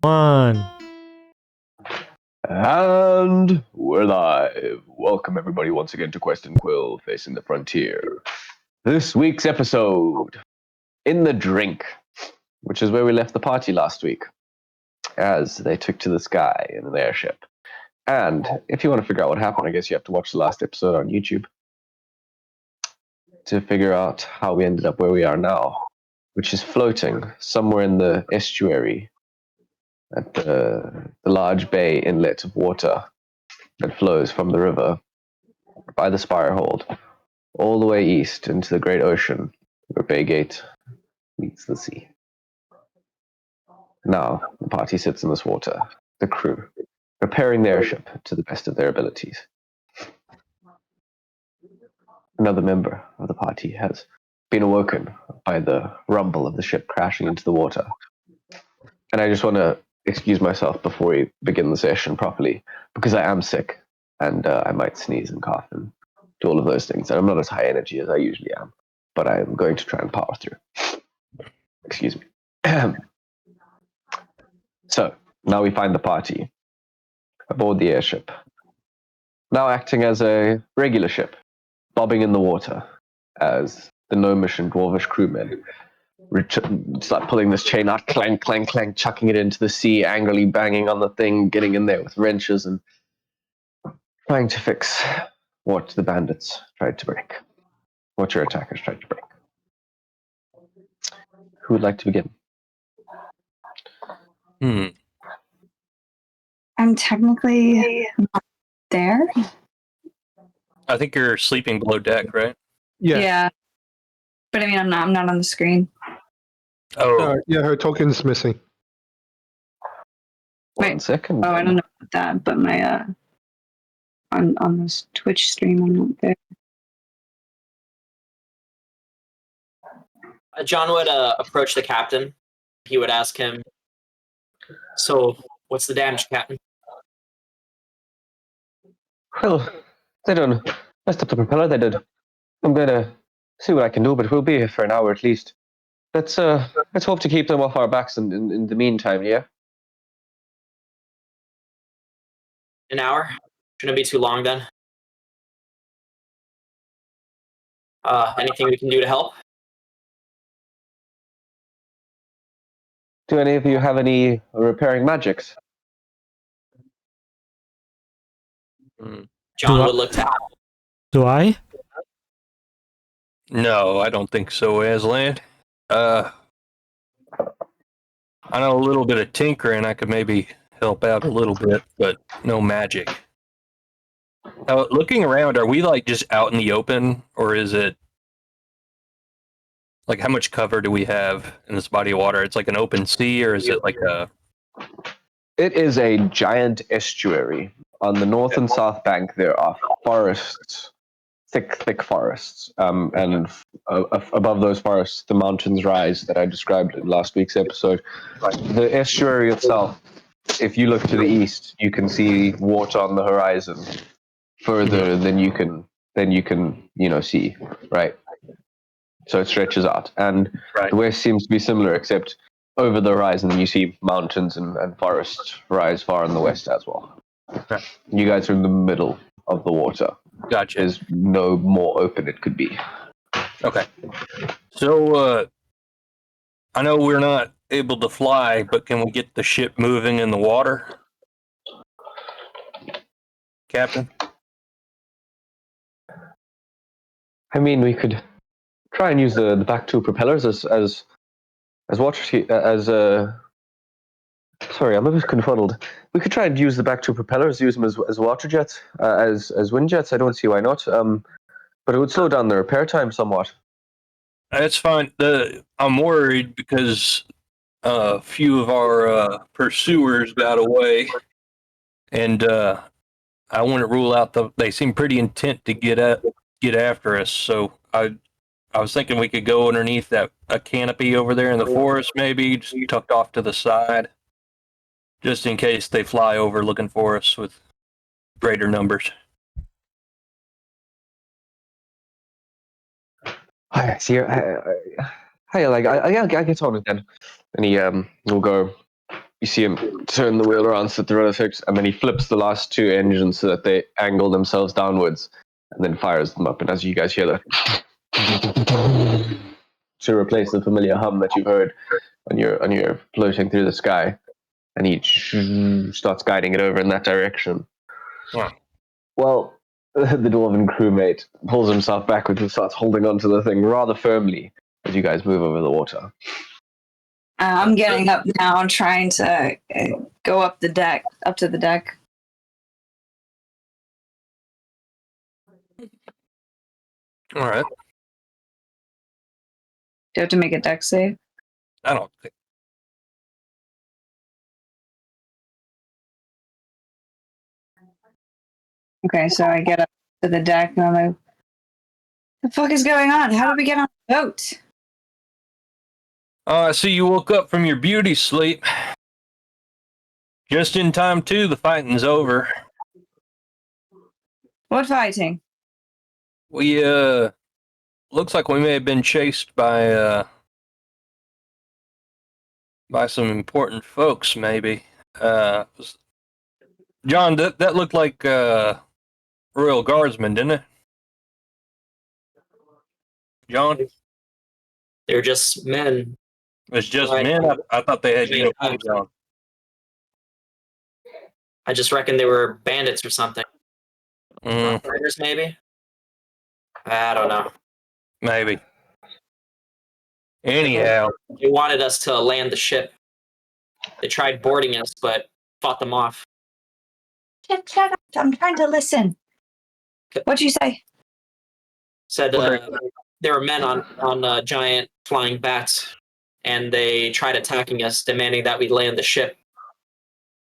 One. And we're live. Welcome everybody once again to Quest and Quill Facing the Frontier. This week's episode, In the Drink, which is where we left the party last week, as they took to the sky in an airship. And if you want to figure out what happened, I guess you have to watch the last episode on YouTube to figure out how we ended up where we are now, which is floating somewhere in the estuary at the large bay inlet of water that flows from the river by the Spire Hold all the way east into the great ocean where Baygate meets the sea. Now, the party sits in this water, the crew, preparing the airship to the best of their abilities. Another member of the party has been awoken by the rumble of the ship crashing into the water. And I just want to excuse myself before we begin the session properly, because I am sick and I might sneeze and cough and do all of those things. And I'm not as high energy as I usually am, but I'm going to try and power through. Excuse me. So now we find the party aboard the airship, now acting as a regular ship, bobbing in the water as the gnomish and dwarvish crewmen start pulling this chain out, clang, clang, clang, chucking it into the sea, angrily banging on the thing, getting in there with wrenches and trying to fix what the bandits tried to break, what your attackers tried to break. Who would like to begin? I'm technically not there. I think you're sleeping below deck, right? Yeah. But I mean, I'm not on the screen. Oh, Yeah, her token's missing. One second. Oh, I don't know about that, but my on this Twitch stream, I'm not there. John would approach the captain. He would ask him, "So, what's the damage, Captain?" Well, they done messed up the propeller, they did. I'm going to see what I can do, but we'll be here for an hour at least. Let's hope to keep them off our backs in the meantime, yeah? An hour? Shouldn't be too long then. Anything we can do to help? Do any of you have any repairing magics? John would look to Do I? no, I don't think so, Aslan. I know a little bit of tinkering. I could maybe help out a little bit, but no magic. Looking around, are we like just out in the open, or is it like how much cover do we have in this body of water? It's like an open sea, or is it like a? It is a giant estuary. On the north and south bank, there are forests, thick forests, and above those forests, the mountains rise that I described in last week's episode. The estuary itself, if you look to the east, you can see water on the horizon further than you can see, right? So it stretches out, and the west seems to be similar, except over the horizon you see mountains and forests rise far in the west as well. Okay. You guys are in the middle of the water. Gotcha. There's no more open it could be. Okay. So, I know we're not able to fly, but can we get the ship moving in the water? Captain? I mean, we could try and use the back two propellers as water sorry, I'm a bit confuddled. We could try and use the back two propellers, use them as water jets, as wind jets. I don't see why not. But it would slow down the repair time somewhat. That's fine. I'm worried because a few of our pursuers got away, and I wouldn't rule out they seem pretty intent to get after us. So I was thinking we could go underneath a canopy over there in the forest, maybe just tucked off to the side, just in case they fly over looking for us with greater numbers. Hi, see you. Hi, like I get on it then. And he will go. You see him turn the wheel around, set the rudder fix, and then he flips the last two engines so that they angle themselves downwards, and then fires them up. And as you guys hear that, to replace the familiar hum that you've heard when you're floating through the sky, and he starts guiding it over in that direction. Yeah. Well, the dwarven crewmate pulls himself backwards and starts holding onto the thing rather firmly as you guys move over the water. I'm getting up now and trying to go up to the deck. All right. Do you have to make a deck save? I don't think. Okay, so I get up to the deck and I'm like, the fuck is going on? How did we get on the boat? I see you woke up from your beauty sleep. Just in time, too. The fighting's over. What fighting? We, looks like we may have been chased by some important folks, maybe. John, that looked like, Royal Guardsmen, didn't it? John? They're just men. It's just Right. men? I thought they had Yeah. uniforms on. I just reckon they were bandits or something. Raiders, maybe? I don't know. Maybe. Anyhow. They wanted us to land the ship. They tried boarding us, but fought them off. Shut up. I'm trying to listen. What'd you say? Said there were men on giant flying bats, and they tried attacking us, demanding that we land the ship.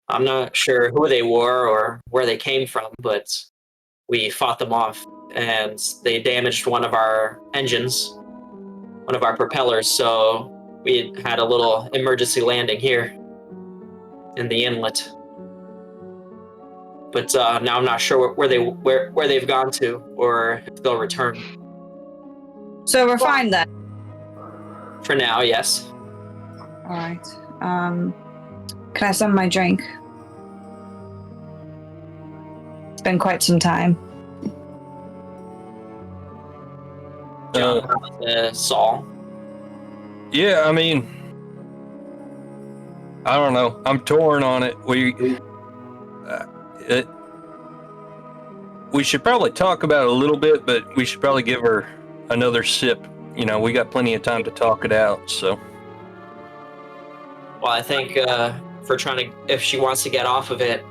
I'm not sure who they were or where they came from, but we fought them off, and they damaged one of our engines, one of our propellers, so we had a little emergency landing here in the inlet. But now I'm not sure where they've gone to or if they'll return. So we're fine then. For now, yes. All right. Can I have some of my drink? It's been quite some time. Saul. Yeah, I mean, I don't know. I'm torn on it. We should probably talk about it a little bit, but we should probably give her another sip. You know, we got plenty of time to talk it out, so. Well, I think if she wants to get off of it,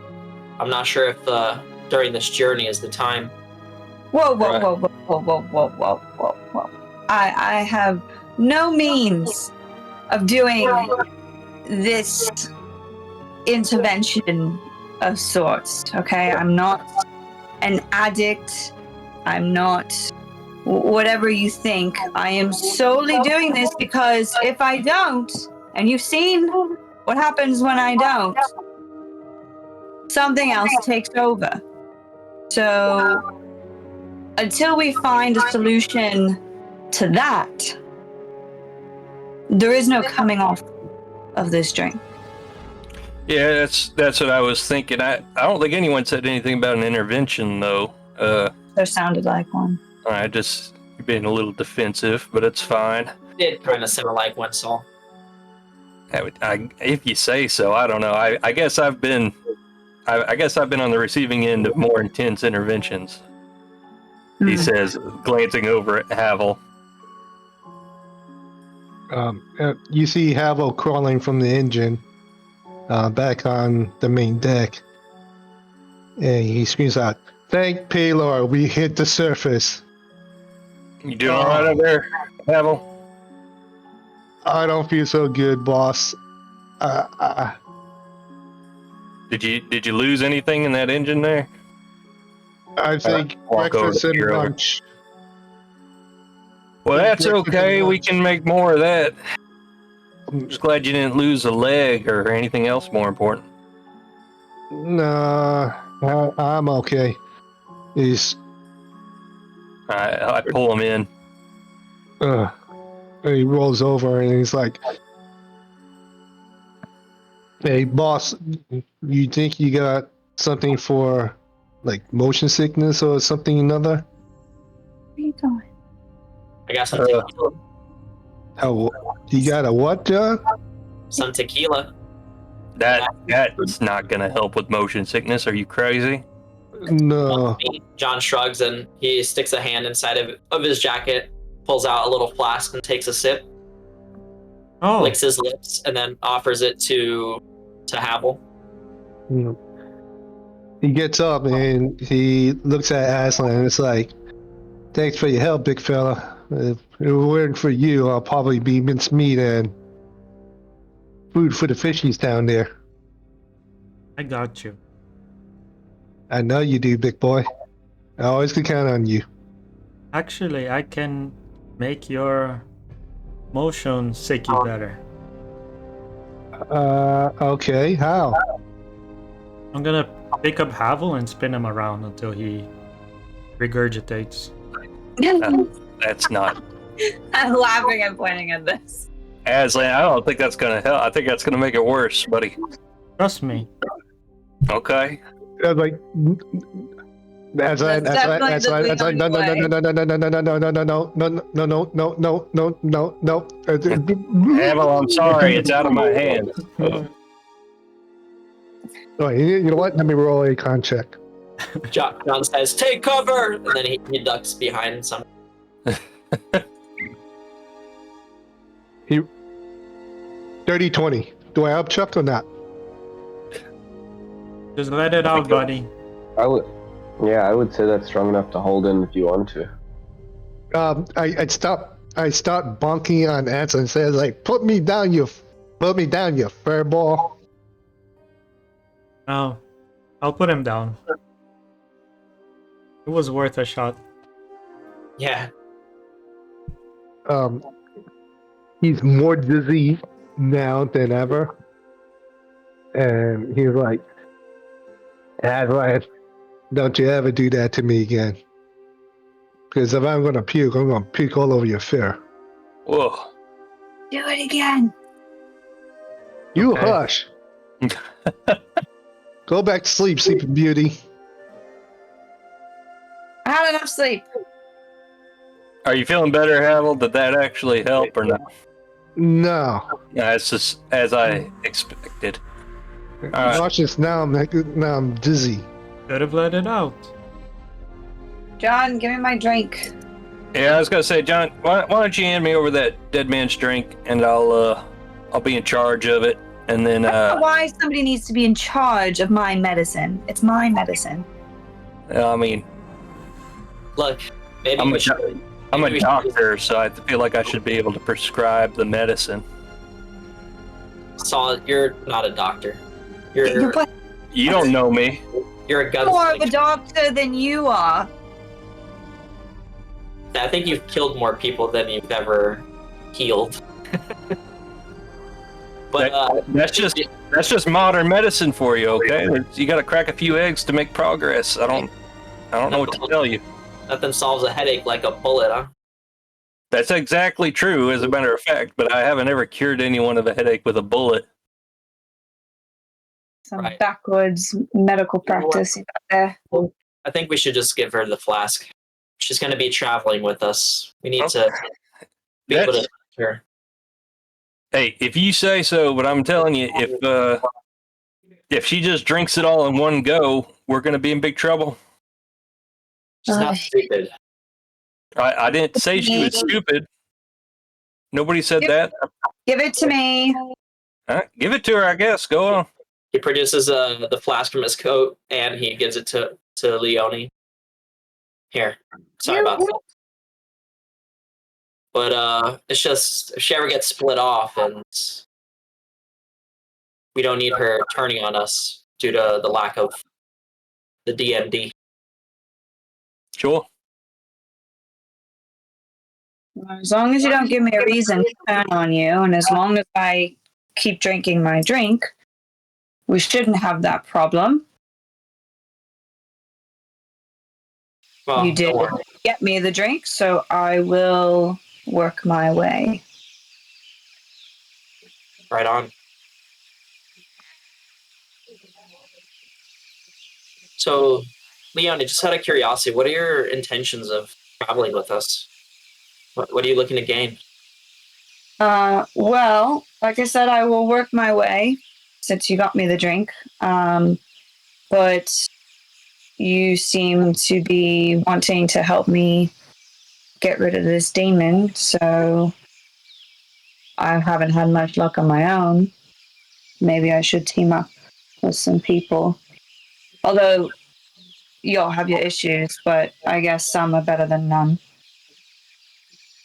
I'm not sure if during this journey is the time. Whoa. I have no means of doing this intervention of sorts, okay? I'm not an addict. I'm not whatever you think. I am solely doing this because if I don't, and you've seen what happens when I don't, something else takes over. So until we find a solution to that, there is no coming off of this drink. Yeah, that's what I was thinking. I don't think anyone said anything about an intervention, though. There sounded like one. I just being a little defensive, but it's fine. It kind of sounded like one, Saul. If you say so, I don't know. I guess I've been on the receiving end of more intense interventions. He says, glancing over at Havel. You see Havo crawling from the engine back on the main deck. And he screams out, "Thank Paylor, we hit the surface." You doing all right over there, Havel? I don't feel so good, boss. Did you lose anything in that engine there? I think walk over breakfast to and Kira. lunch. Well, that's Breakfast and okay. We lunch. can make more of that. Just glad you didn't lose a leg or anything else more important. No, I'm okay. He's I pull him in. and he rolls over and he's like, "Hey, boss, you think you got something for like motion sickness or something another?" Where are you going? I got some tequila. Oh, you got a what, John? Some tequila. That's not gonna help with motion sickness. Are you crazy? No. John shrugs and he sticks a hand inside of his jacket, pulls out a little flask and takes a sip, licks his lips, and then offers it to Havel. He gets up and he looks at Aslan and it's like, "Thanks for your help, big fella. If it weren't for you, I'll probably be mincemeat and food for the fishies down there." I got you. I know you do, big boy. I always can count on you. Actually, I can make your motion sicky better. Okay, how? I'm gonna pick up Havel and spin him around until he regurgitates. That's not. I'm laughing and pointing at this. Aslan, I don't think that's gonna help. I think that's gonna make it worse, buddy. Trust me. Okay. I was like, that's like, no, no, no, no, no, no, no, no, no, no, no, no, no, no, no. Havel, I'm sorry. It's out of my hands. Oh, you know what? Let me roll a con check. John says, "Take cover!" And then he ducks behind some. He 30-20. Do I up Chuck or not? Just let it out, buddy. I would say that's strong enough to hold in if you want to. I start bonking on Anson and says like, put me down, you furball. Oh, I'll put him down. It was worth a shot. Yeah. He's more dizzy now than ever. And he's like, Ryan, don't you ever do that to me again. Because if I'm going to puke, I'm going to puke all over your fur. Whoa. Do it again. You Okay. hush. Go back to sleep, Sleeping Beauty. I had enough sleep. Are you feeling better, Havel? Did that actually help or not? No. Yeah, it's just as I expected. right. Nauseous now. Now I'm dizzy. Could have let it out. John, give me my drink. Yeah, I was gonna say, John, why don't you hand me over that dead man's drink, and I'll be in charge of it, and then I don't know why somebody needs to be in charge of my medicine. It's my medicine. I mean, Look, maybe I'm we a should. I'm a maybe we should- doctor, so I feel like I should be able to prescribe the medicine. Saul, you're not a doctor. You're You don't know me. you're a more of a gunslinger. doctor than you are. I think you've killed more people than you've ever healed. But That's just modern medicine for you, okay? You got to crack a few eggs to make progress. I don't know what to tell you. nothing solves a headache like a bullet, huh? That's exactly true, as a matter of fact. But I haven't ever cured anyone of a headache with a bullet. Some Right. backwards medical practice you got there. I think we should just give her the flask. She's going to be traveling with us. We need to be able to her. Hey, if you say so, but I'm telling you, if she just drinks it all in one go, we're going to be in big trouble. She's not stupid. I didn't say she was stupid. Nobody said Yep. that. Give it to me. Give it to her, I guess. Go on. He produces the flask from his coat and he gives it to Leone. Here. Sorry about that. But it's just if she ever gets split off and we don't need her turning on us due to the lack of the DMD. Sure. As long as you don't give me a reason to turn on you, and as long as I keep drinking my drink, we shouldn't have that problem. Well, You did get me the drink, so I will work my way. right on. So, Leone, just out of curiosity, what are your intentions of traveling with us? What are you looking to gain? Well, like I said, I will work my way since you got me the drink. But you seem to be wanting to help me get rid of this demon, so I haven't had much luck on my own. Maybe I should team up with some people. Although y'all have your issues, but I guess some are better than none.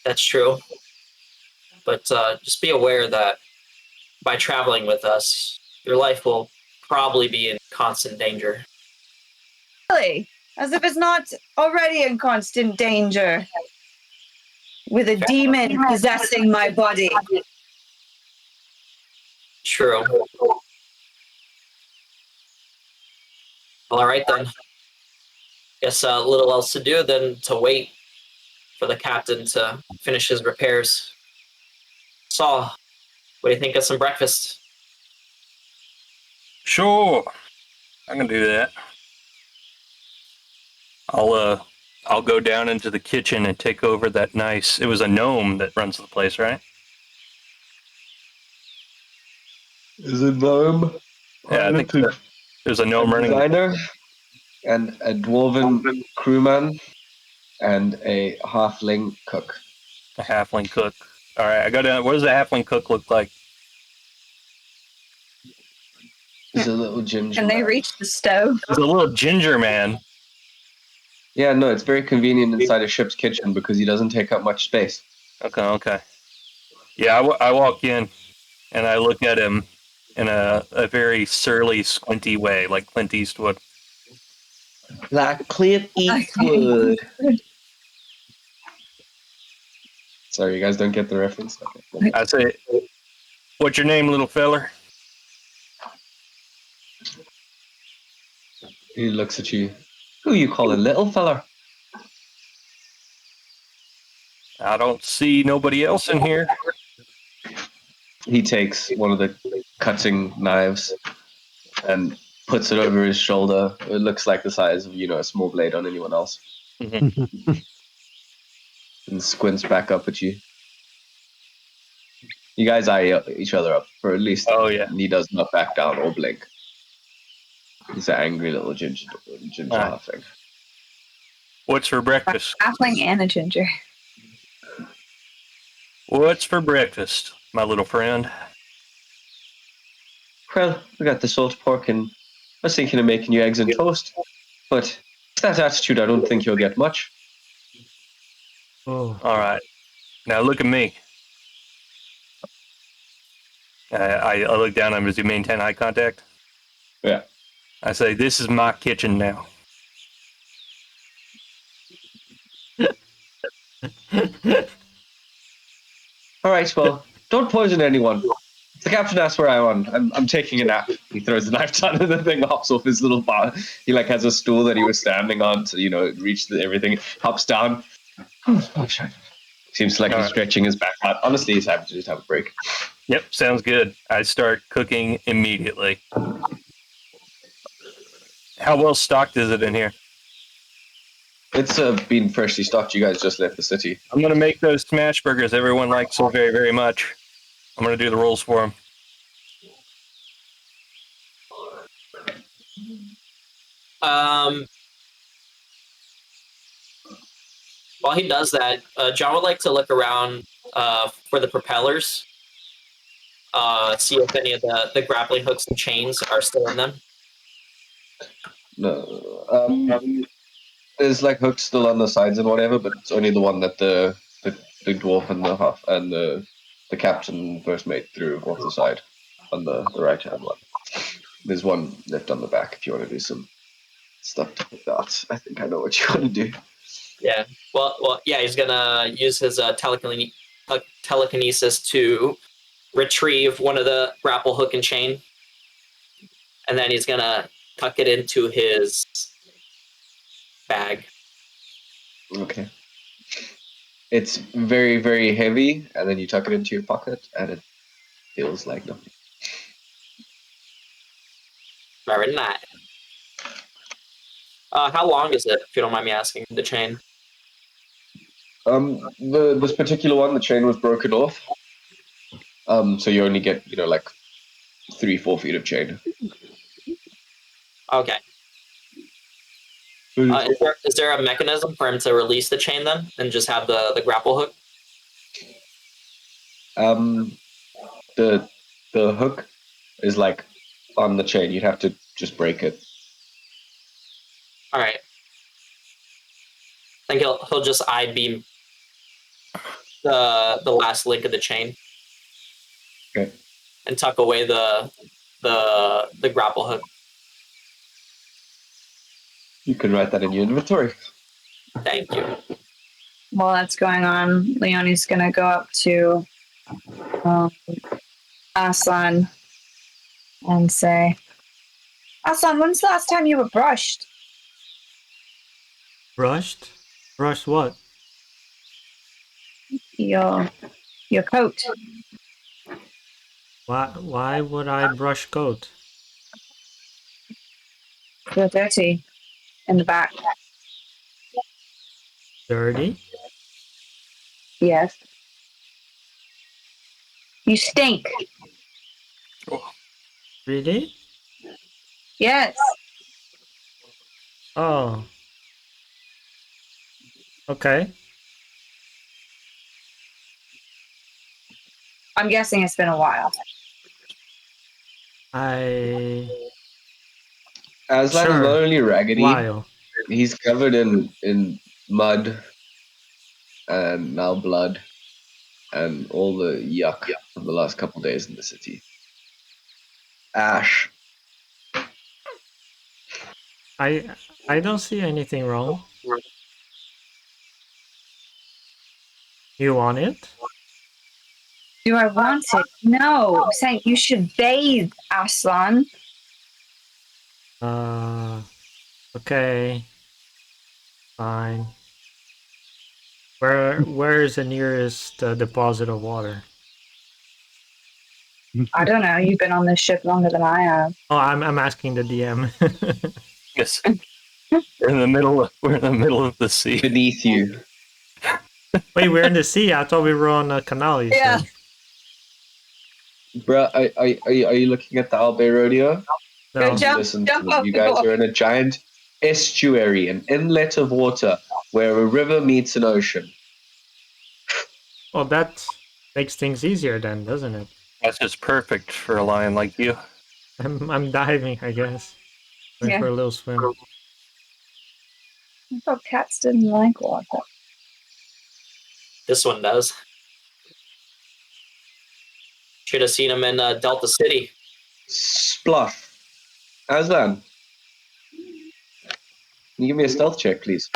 That's true. But just be aware that by traveling with us, your life will probably be in constant danger. Really? As if it's not already in constant danger with a demon possessing my body. True. All right, then. Guess little else to do than to wait for the captain to finish his repairs. Saul, what do you think of some breakfast? Sure. I can do that. I'll go down into the kitchen and take over that nice. It was a gnome that runs the place, right? Is it gnome? Yeah, I think so. There's a gnome running. Designer and a dwarven crewman and a halfling cook. A halfling cook. All right, I go down. What does a halfling cook look like? He's a little ginger. Can they man. reach the stove? There's a little ginger man. Yeah, no, it's very convenient inside a ship's kitchen because he doesn't take up much space. Okay. Yeah, I walk in and I look at him in a very surly, squinty way, like Clint Eastwood. Like Clint Eastwood. Sorry, you guys don't get the reference? Okay. I say, "What's your name, little feller?" He looks at you. Who you call a little feller? I don't see nobody else in here. He takes one of the cutting knives and puts it over his shoulder. It looks like the size of, a small blade on anyone else. Mhm. And squints back up at you. You guys eye each other up for at least. Oh, yeah. He does not back down or blink. He's an angry little ginger halfling. What's for breakfast? Halfling and a ginger. What's for breakfast, my little friend? Well, we got the salt pork, and I was thinking of making you eggs and toast. But with that attitude, I don't think you'll get much. Oh, All right. Now look at me. I look down at him. Does he maintain eye contact? Yeah. I say, "This is my kitchen now." All right, well, don't poison anyone. If the captain asks where I am, I'm taking a nap. He throws the knife down and the thing hops off his little bar. He has a stool that he was standing on to, reach everything. Hops down. Seems like All he's right. stretching his back out. Honestly, he's happy to just have a break. Yep, sounds good. I start cooking immediately. How well stocked is it in here? It's been freshly stocked. You guys just left the city. I'm going to make those smash burgers everyone likes so very, very much. I'm going to do the rolls for them. while he does that, John would like to look around for the propellers. See if any of the grappling hooks and chains are still in them. No. There's like hooks still on the sides and whatever, but it's only the one that the dwarf and the half and the captain first mate threw off the side on the right hand one. There's one left on the back if you want to do some stuff like that. I think I know what you want to do. Yeah. Well, yeah. He's gonna use his telekinesis to retrieve one of the grapple hook and chain, and then he's gonna tuck it into his bag. Okay. It's very, very heavy, and then you tuck it into your pocket, and it feels like nothing. Very nice. How long is it, if you don't mind me asking, the chain? This particular one, the chain was broken off. So you only get, like 3-4 feet of chain. Okay. Is there a mechanism for him to release the chain then, and just have the grapple hook? The hook is like on the chain. You'd have to just break it. All right. I think he'll just I-beam the last link of the chain. Okay. And tuck away the grapple hook. You can write that in your inventory. Thank you. While that's going on, Leonie's gonna go up to Aslan and say, Aslan, when's the last time you were brushed? Brushed? Brushed what? Your coat. Why would I brush coat? You're dirty in the back. Dirty? Yes. You stink. Really? Yes. Oh. Okay. I'm guessing it's been a while. Aslan is Sure. not only raggedy, While. he's covered in mud and now blood and all the yuck from the last couple days in the city. Ash. I don't see anything wrong. You want it? Do I want it? No. I'm saying you should bathe, Aslan. Okay. Fine. Where is the nearest deposit of water? I don't know. You've been on this ship longer than I have. Oh, I'm asking the DM. Yes. We're in the middle of the sea. Beneath you. Wait, we're in the sea. I thought we were on a canal. You Yeah. said. Bruh, are you looking at the Albay Rodeo? No. Jump Listen to off me. You the guys boat. are in a giant estuary, an inlet of water where a river meets an ocean. Well, that makes things easier then, doesn't it? That's just perfect for a lion like you. I'm diving, I guess. Going Yeah. for a little swim. I thought cats didn't like water. This one does. Should have seen him in Delta City. Spluff. Aslan, can you give me a stealth check, please?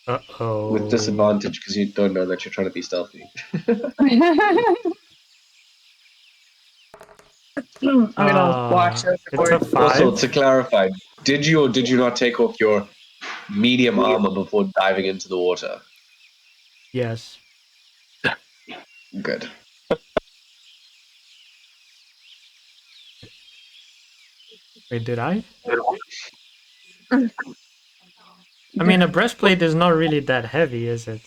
Uh-oh. With disadvantage, because you don't know that you're trying to be stealthy. I'm gonna watch It's a overboard. 5. Also, to clarify, did you or did you not take off your medium armor before diving into the water? Yes. Good. Wait, did I? I mean, a breastplate is not really that heavy, is it?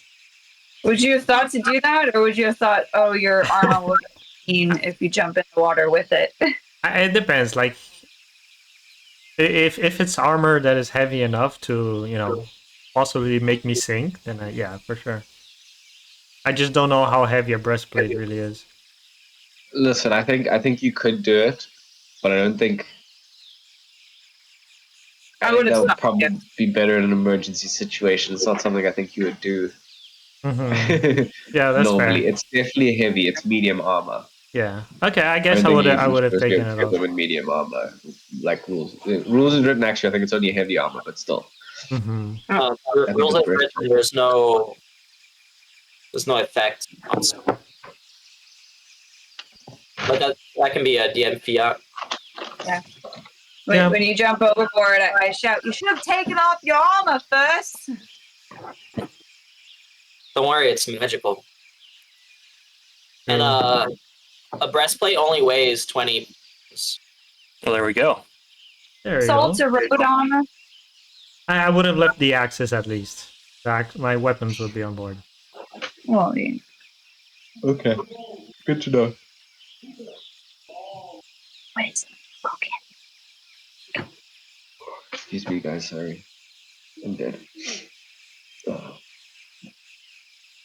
Would you have thought to do that, or would you have thought, oh, your armor will clean if you jump in the water with it? It depends. Like, if it's armor that is heavy enough to, possibly make me sink, then yeah, for sure. I just don't know how heavy a breastplate really is. Listen, I think you could do it, but I don't think. I I think would have that would stopped probably you. be better in an emergency situation. It's not something I think you would do. Mm-hmm. Yeah, that's Normally, fair. it's definitely heavy. It's medium armor. Yeah. Okay, I I guess don't I think would you're I would have supposed to be taken able it to get off. them in medium armor, like rules. Rules is written. Actually, I think it's only heavy armor, but still. Mm-hmm. think Rules a as breastplate- written, there's no effect on but that can be a DM fiat. Yeah. When you jump overboard, I shout, "You should have taken off your armor first." Don't worry, it's magical. And True. a breastplate only weighs 20 pounds. Well, there we go. There you Salt go. to road armor. I would have left the axes at least. My weapons would be on board. Well, yeah. Okay, good to know. What is it? Okay. Excuse me, guys. Sorry, I'm dead.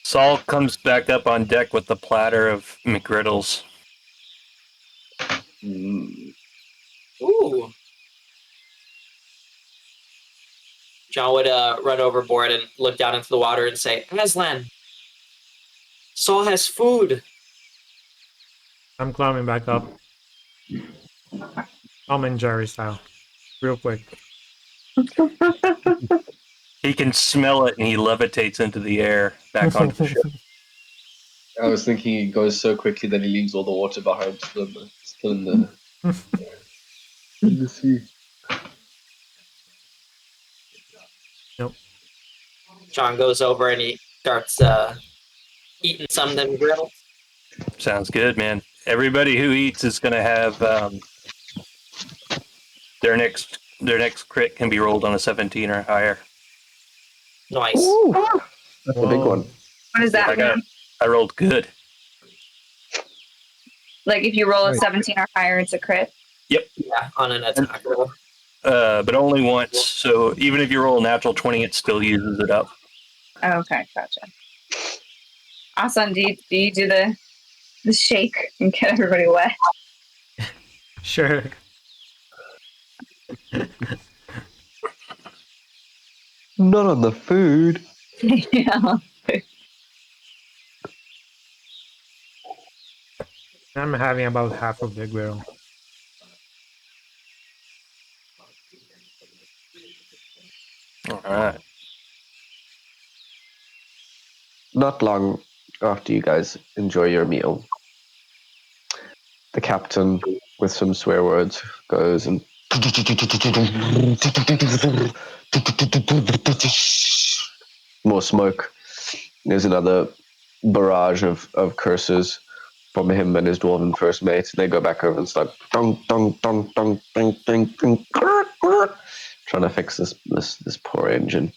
Saul comes back up on deck with the platter of McGriddles. Mm. Ooh. John would run overboard and look down into the water and say, Aslan, Saul has food. I'm climbing back up. Tom and Jerry style. Real quick. He can smell it and he levitates into the air back onto the ship. I was thinking he goes so quickly that he leaves all the water behind, still in the sea. Nope. John goes over and he starts eating some of them griddles. Sounds good, man. Everybody who eats is going to have their next crit can be rolled on a 17 or higher. Nice. Ooh, that's a big Whoa. one. What does that mean? I rolled good. Like if you roll a Nice. 17 or higher, it's a crit. Yeah, on an attack roll. But only once. So even if you roll a natural 20, it still uses it up. Oh, okay, gotcha. Awesome. Do you do the shake and get everybody wet? Sure. Not on the food. Yeah. I'm having about half of the grill. All right. Not long after you guys enjoy your meal, the captain, with some swear words, goes and more smoke. There's another barrage of curses from him and his dwarven first mate. They go back over and start dong dong dong dong ding ding ding, trying to fix this poor engine.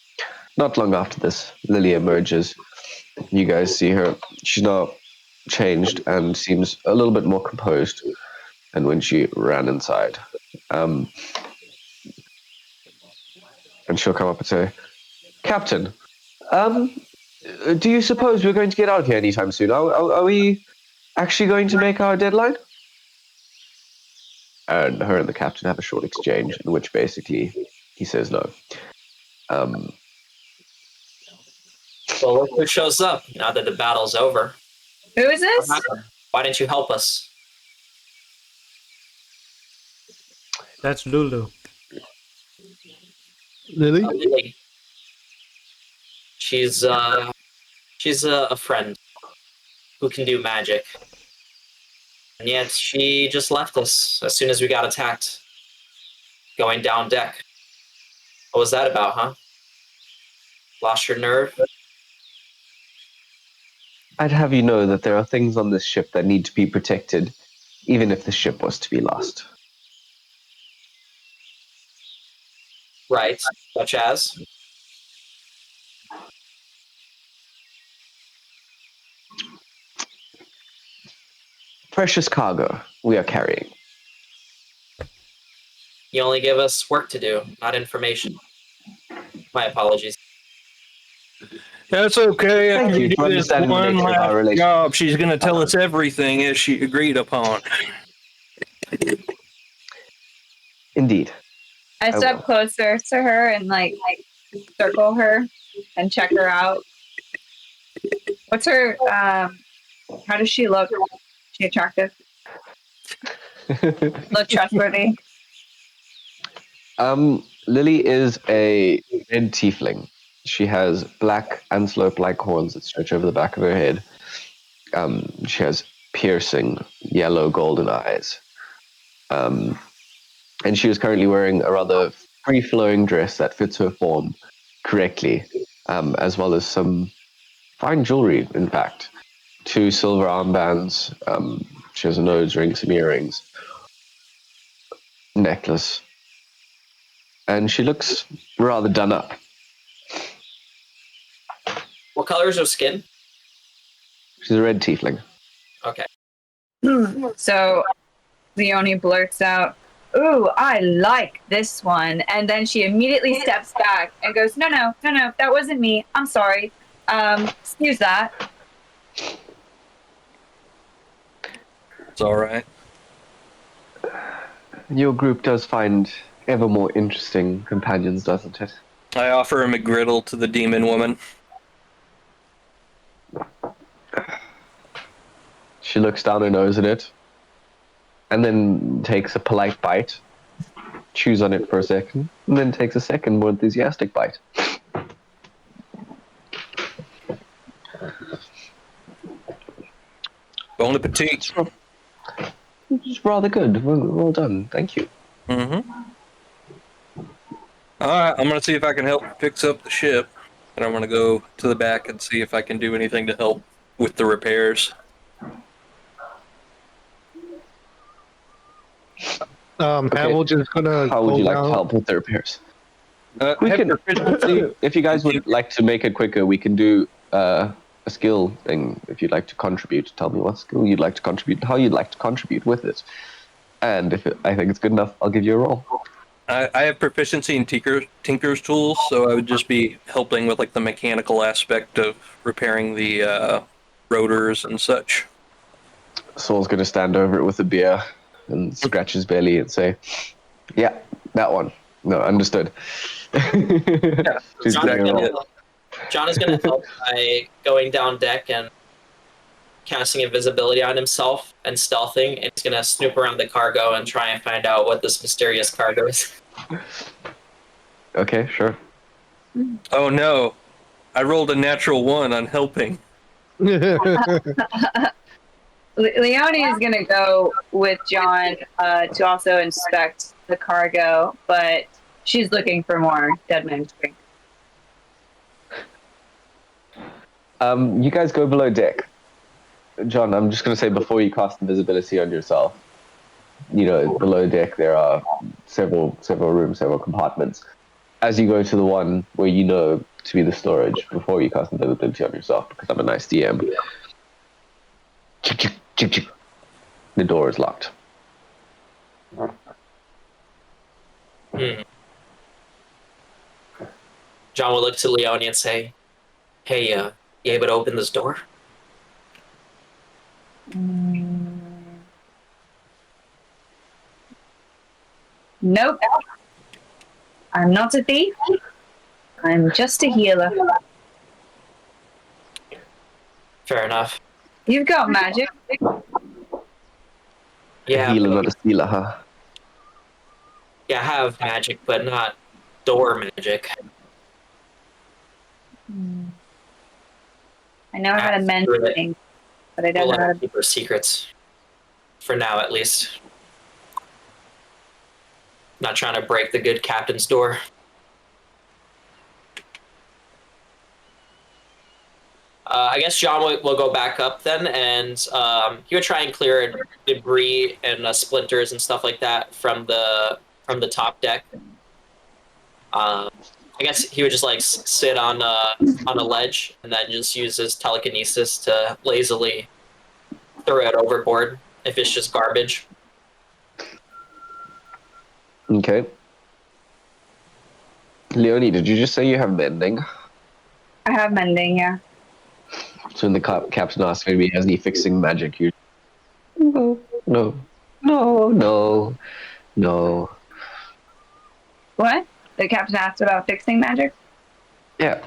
Not long after this, Lily emerges. You guys see her. She's now changed and seems a little bit more composed than when she ran inside. And she'll come up and say, Captain, do you suppose we're going to get out of here anytime soon? Are we actually going to make our deadline? And her and the captain have a short exchange in which basically he says no. Well, look who shows up now that the battle's over. Who is this? Why didn't you help us? That's Lulu. Lily? Lily. She's a friend who can do magic. And yet she just left us as soon as we got attacked. Going down deck. What was that about, huh? Lost your nerve? I'd have you know that there are things on this ship that need to be protected, even if the ship was to be lost. Right. Such as? Precious cargo we are carrying. You only give us work to do, not information. My apologies. That's okay. Thank After you we for do this understanding the one nature of our last relationship. job, she's going to tell us everything as she agreed upon. Indeed. I I step will. closer to her and like circle her and check her out. What's her how does she look? Is she attractive? Look trustworthy? Lily is a red tiefling. She has black antelope-like horns that stretch over the back of her head. She has piercing yellow golden eyes. And she is currently wearing a rather free-flowing dress that fits her form correctly, as well as some fine jewelry, in fact. 2 silver armbands. She has a nose ring, some earrings, necklace. And she looks rather done up. What color is her skin? She's a red tiefling. Okay. So Leonie blurts out, "Ooh, I like this one." And then she immediately steps back and goes, No, that wasn't me. I'm sorry. Excuse that. It's all right. Your group does find ever more interesting companions, doesn't it? I offer a McGriddle to the demon woman. She looks down her nose at it, and then takes a polite bite, chews on it for a second, and then takes a second, more enthusiastic bite. Bon appetit. It's rather good. Well done. Thank you. Mm-hmm. All right, I'm gonna see if I can help fix up the ship, and I'm gonna go to the back and see if I can do anything to help with the repairs. Havel's just gonna How would go you like to down. help with the repairs? We We have can, proficiency. if you guys would like to make it quicker, we can do a skill thing. If you'd like to contribute, tell me what skill you'd like to contribute, how you'd like to contribute with it. And if I think it's good enough, I'll give you a roll. I have proficiency in tinker's tools, so I would just be helping with like the mechanical aspect of repairing the rotors and such. Saul's going to stand over it with a beer and scratch his belly and say, "Yeah, that one. No, understood." Yeah, She's John, giving a roll. John is going to help by going down deck and casting invisibility on himself and stealthing, and he's going to snoop around the cargo and try and find out what this mysterious cargo is. Okay, sure. Oh no, I rolled a natural 1 on helping. Leonie is going to go with John to also inspect the cargo, but she's looking for more dead man's drink. You guys go below deck. John, I'm just going to say before you cast invisibility on yourself, below deck there are several rooms, several compartments. As you go to the one where you know to be the storage, before you cast invisibility on yourself, because I'm a nice DM, the door is locked. John will look to Leonie and say, "Hey, you able to open this door?" Nope. I'm not a thief. I'm just a healer. Fair enough. You've got magic. Yeah, A healer, not a stealer, huh? yeah, I have magic, but not door magic. I know how to mend things, but I don't We'll know how let to. her keep her secrets. For now, at least. Not trying to break the good captain's door. I guess John will go back up then, and he would try and clear debris and splinters and stuff like that from the top deck. I guess he would just like sit on a ledge and then just use his telekinesis to lazily throw it overboard if it's just garbage. Okay. Leonie, did you just say you have mending? I have mending, yeah. So when the captain asks if he has any fixing magic, you no. What? The captain asked about fixing magic? Yeah.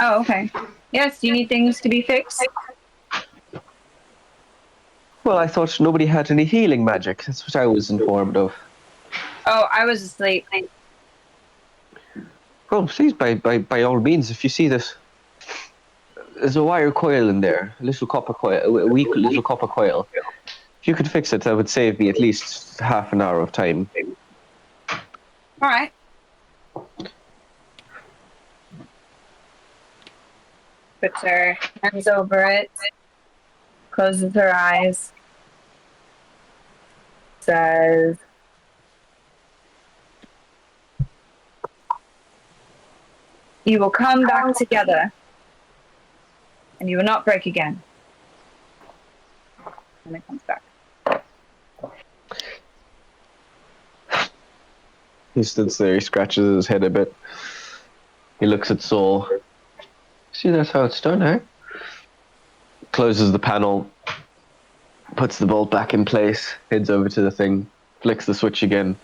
Oh, okay. Yes, you need things to be fixed? Well, I thought nobody had any healing magic. That's what I was informed of. Oh, I was asleep. Well, please, by all means, if you see this, there's a wire coil in there, a little copper coil, a weak little copper coil. If you could fix it, that would save me at least half an hour of time. All right. Puts her hands over it, closes her eyes, says, "You will come back together, and you will not break again." And it comes back. He sits there, he scratches his head a bit. He looks at Saul. See, that's how it's done, eh? Closes the panel, puts the bolt back in place, heads over to the thing, flicks the switch again.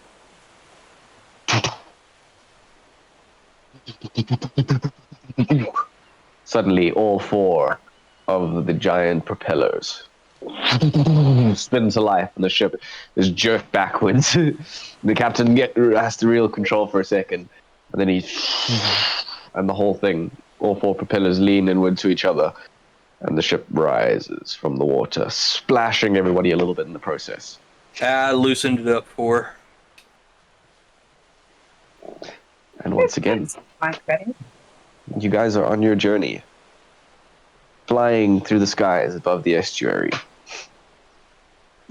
Suddenly, all 4 of the giant propellers spin to life, and the ship is jerked backwards. The captain has to reel control for a second, and then and the whole thing, all 4 propellers lean inward to each other, and the ship rises from the water, splashing everybody a little bit in the process. I loosened it up for her. And once again, My credit. you guys are on your journey, flying through the skies above the estuary.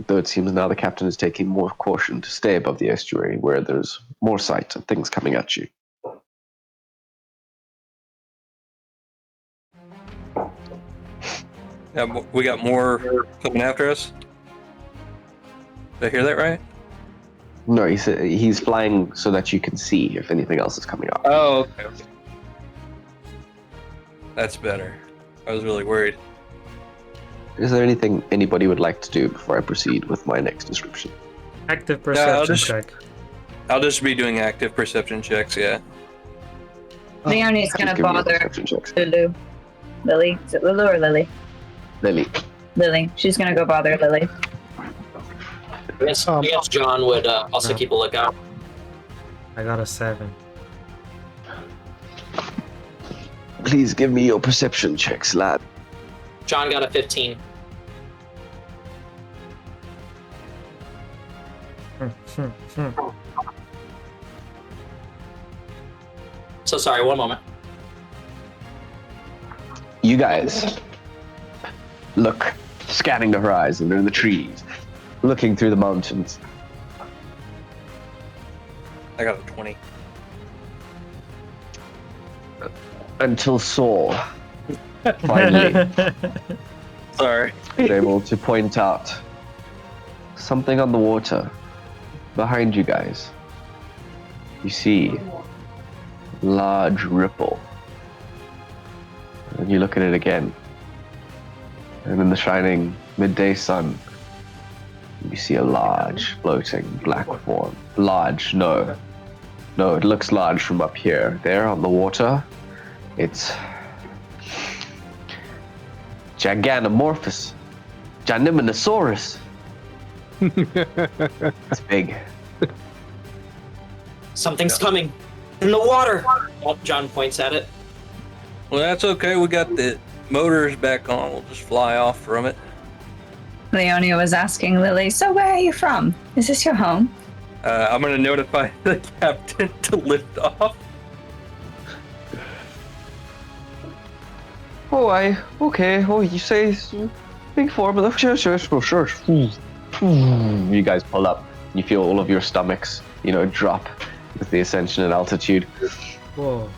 Though it seems now the captain is taking more caution to stay above the estuary, where there's more sight of things coming at you. Yeah, we got more coming after us. Did I hear that right? No, he's flying so that you can see if anything else is coming up. Oh, okay. That's better. I was really worried. Is there anything anybody would like to do before I proceed with my next description? Active perception just- check. I'll just be doing active perception checks, yeah. Leonie's Just gonna give me your bother perception checks. Lulu. Lily? Is it Lulu or Lily? Lily. Lily. She's gonna go bother Lily. I guess John would also keep a lookout. I got a 7. Please give me your perception checks, lad. John got a 15. So sorry, one moment. You guys look, scanning the horizon, they're in the trees, looking through the mountains. I got a 20. Until Saul finally Sorry. is able to point out something on the water behind you guys. You see a large ripple. And you look at it again. And in the shining midday sun, you see a large floating black form. Large, no. No, it looks large from up here. There on the water, it's Gigantomorphous. Gigantominosaurus. It's big. Something's coming in the water. Oh, John points at it. Well, that's okay. We got the motors back on. We'll just fly off from it. Leonia was asking Lily, "So where are you from? Is this your home?" I'm going to notify the captain to lift off. Okay. Oh, you say it's big formula. Sure. You guys pull up. You feel all of your stomachs, drop with the ascension and altitude. Whoa.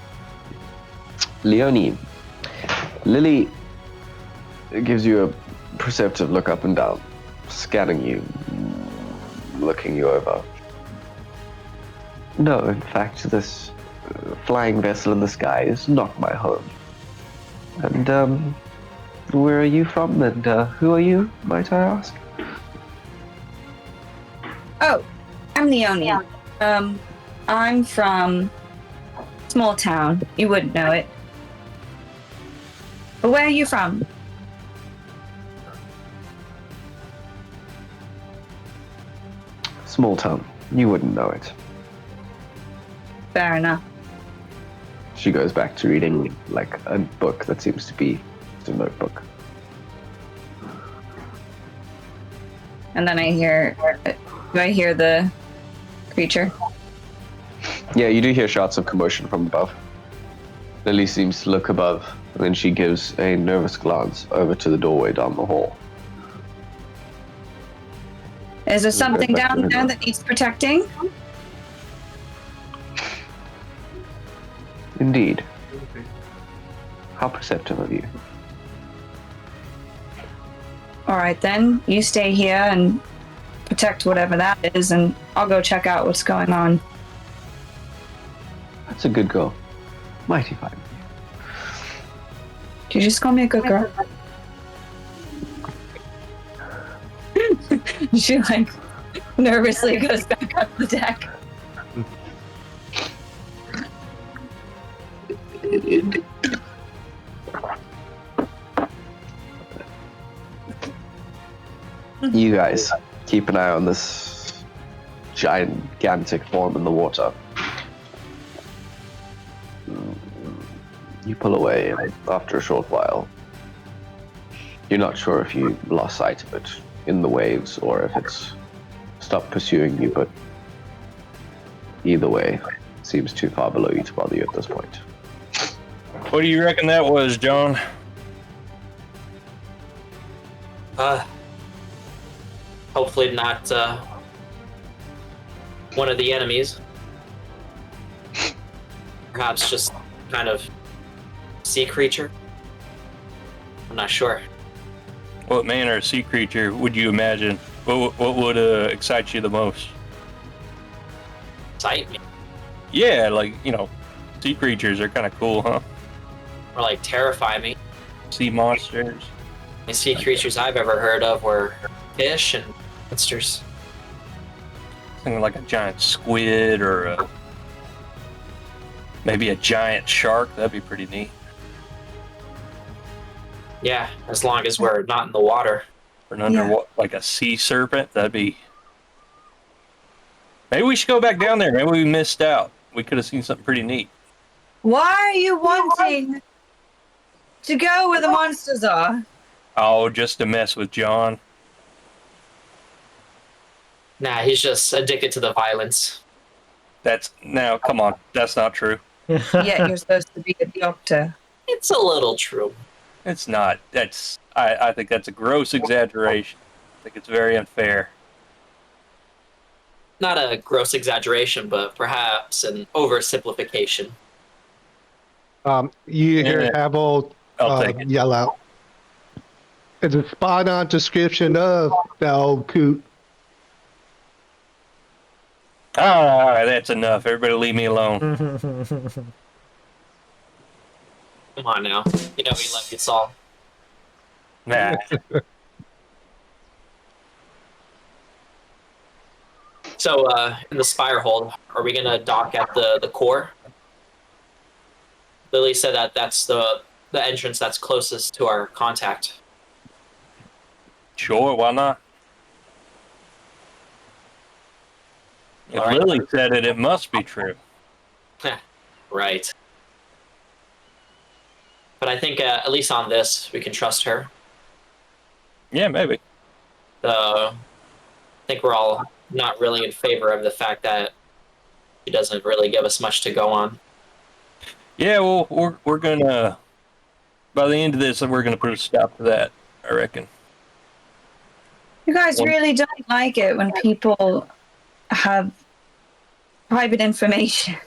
Leonie, Lily gives you a perceptive look up and down, scanning you, looking you over. No, in fact, this flying vessel in the sky is not my home. And where are you from? And who are you, might I ask? Oh, I'm Leonie. I'm from small town. You wouldn't know it. But where are you from? Small town. You wouldn't know it. Fair enough. She goes back to reading like a book that seems to be just a notebook. And then I hear the creature? Yeah, you do hear shots of commotion from above. Lily seems to look above, and then she gives a nervous glance over to the doorway down the hall. Is there something back to down her there now. that needs protecting? Indeed. How perceptive of you. All right, then. You stay here and protect whatever that is, and I'll go check out what's going on. That's a good girl. Mighty fine. Did you just call me a good girl? She, like, nervously goes back up the deck. You guys keep an eye on this gigantic form in the water. You pull away, and after a short while, you're not sure if you lost sight of it in the waves or if it's stopped pursuing you, but either way, it seems too far below you to bother you at this point. What do you reckon that was, John? Hopefully not one of the enemies. Perhaps just kind of sea creature. I'm not sure. What manner of sea creature would you imagine? What would excite you the most? Sight me. Yeah, like, sea creatures are kind of cool, huh? Or like terrify me. Sea monsters. The sea creatures I've ever heard of were fish and monsters. Something like a giant squid or maybe a giant shark. That'd be pretty neat. Yeah, as long as we're not in the water. Or an like a sea serpent. That'd be. Maybe we should go back down there. Maybe we missed out. We could have seen something pretty neat. Why are you wanting to go where the monsters are? Oh, just to mess with John. Nah, he's just addicted to the violence. Come on. That's not true. Yet you're supposed to be a doctor. It's a little true. It's not. I think that's a gross exaggeration. I think it's very unfair. Not a gross exaggeration, but perhaps an oversimplification. You hear Havel I'll take it. yell out. It's a spot-on description of that old coot. All right, that's enough. Everybody leave me alone. Come on now. You know we love you, Saul. Nah. So, in the spire hold, are we gonna dock at the core? Lily said that that's the entrance that's closest to our contact. Sure, why not? If All right. Lily said it, it must be true. Right. But I think at least on this, we can trust her. Yeah, maybe. I think we're all not really in favor of the fact that she doesn't really give us much to go on. Yeah, well, we're gonna, by the end of this, we're gonna put a stop to that, I reckon. You guys really don't like it when people have private information.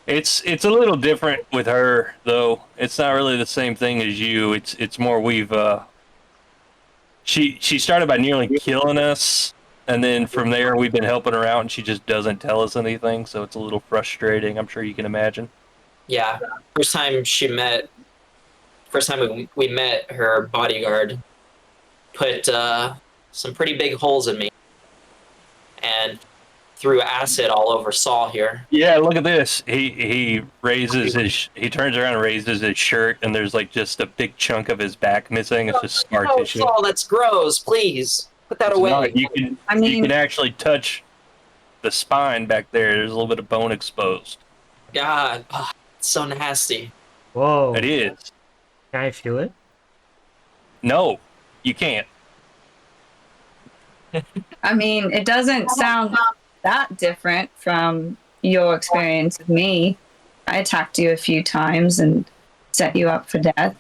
It's a little different with her, though. It's not really the same thing as you. It's more we've she started by nearly killing us, and then from there we've been helping her out, and she just doesn't tell us anything, so it's a little frustrating. I'm sure you can imagine. Yeah, first time she met first time we met, her bodyguard put some pretty big holes in me and threw acid all over Saul here. Yeah, look at this. He turns around and raises his shirt, and there's like just a big chunk of his back missing. It's just scar tissue. Saul, that's gross. Please put that away. No, you can actually touch the spine back there. There's a little bit of bone exposed. God, it's so nasty. Whoa. It is. Can I feel it? No, you can't. I mean, it doesn't sound that different from your experience with me. I attacked you a few times and set you up for death.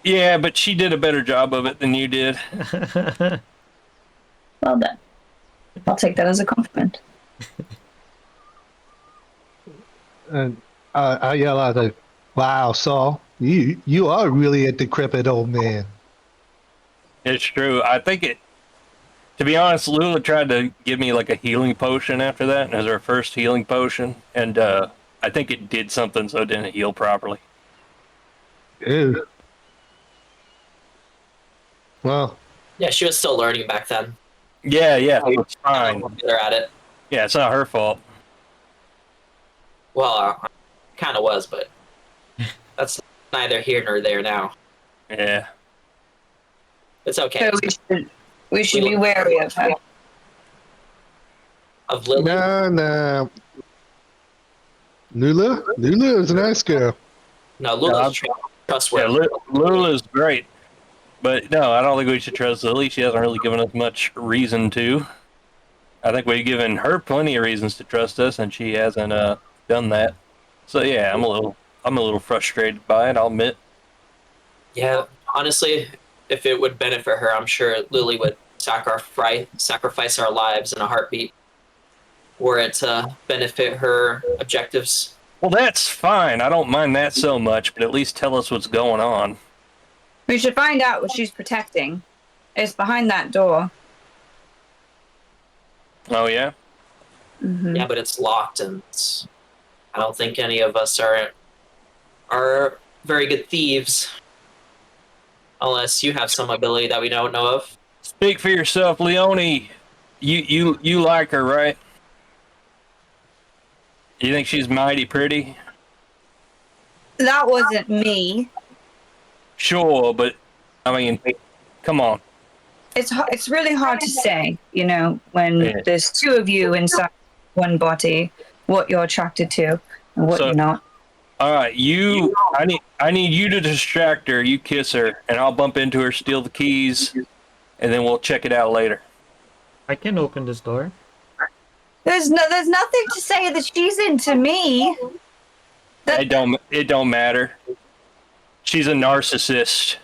Yeah, but she did a better job of it than you did. Well done. I'll take that as a compliment. And I yell out, like, "Wow, Saul, you are really a decrepit old man." It's true. I think it. To be honest, Lula tried to give me like a healing potion after that as her first healing potion, and I think it did something so it didn't heal properly. Ew. Well, Yeah, she was still learning back then. Yeah, it's fine. They're at it. Yeah, it's not her fault. Well, kind of was, but that's neither here nor there now. Yeah. It's okay. So we should be wary of her. Of Lily? no. Lula is a nice girl. No, Lula's Yeah, trustworthy. Lula's great. But no, I don't think we should trust Lily. She hasn't really given us much reason to. I think we've given her plenty of reasons to trust us, and she hasn't done that. So yeah, I'm a little frustrated by it, I'll admit. Yeah, honestly, if it would benefit her, I'm sure Lily would sacrifice our lives in a heartbeat were it to benefit her objectives. Well, that's fine. I don't mind that so much, but at least tell us what's going on. We should find out what she's protecting. It's behind that door. Oh, yeah? Mm-hmm. Yeah, but it's locked, and I don't think any of us are very good thieves. Unless you have some ability that we don't know of. Speak for yourself, Leone. You like her, right? You think she's mighty pretty? That wasn't me. Sure, but I mean, come on. It's really hard to say, when there's two of you inside one body, what you're attracted to and what you're not. All right, I need you to distract her. You kiss her, and I'll bump into her, steal the keys, and then we'll check it out later. I can open this door. There's nothing to say that she's into me. It don't matter. She's a narcissist.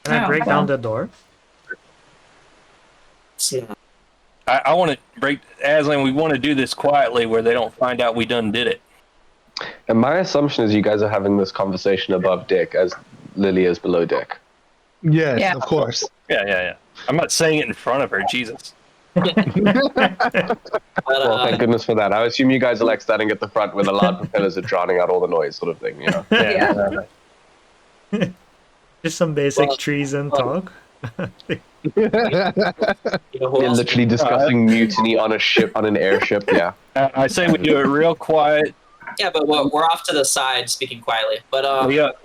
Can I break down the door? Yeah. I want to break, Aslan, we want to do this quietly where they don't find out we done did it. And my assumption is you guys are having this conversation above Dick as Lily is below Dick. Yes, Yeah. of course. Yeah. I'm not saying it in front of her, Jesus. Well, thank goodness for that. I assume you guys are like standing at the front where the loud propellers are drowning out all the noise, sort of thing, you know? Yeah. Just some basic treason talk. You know who They're else? literally discussing mutiny on a ship, on an airship, yeah. I say we do it real quiet. Yeah, but we're off to the side speaking quietly. But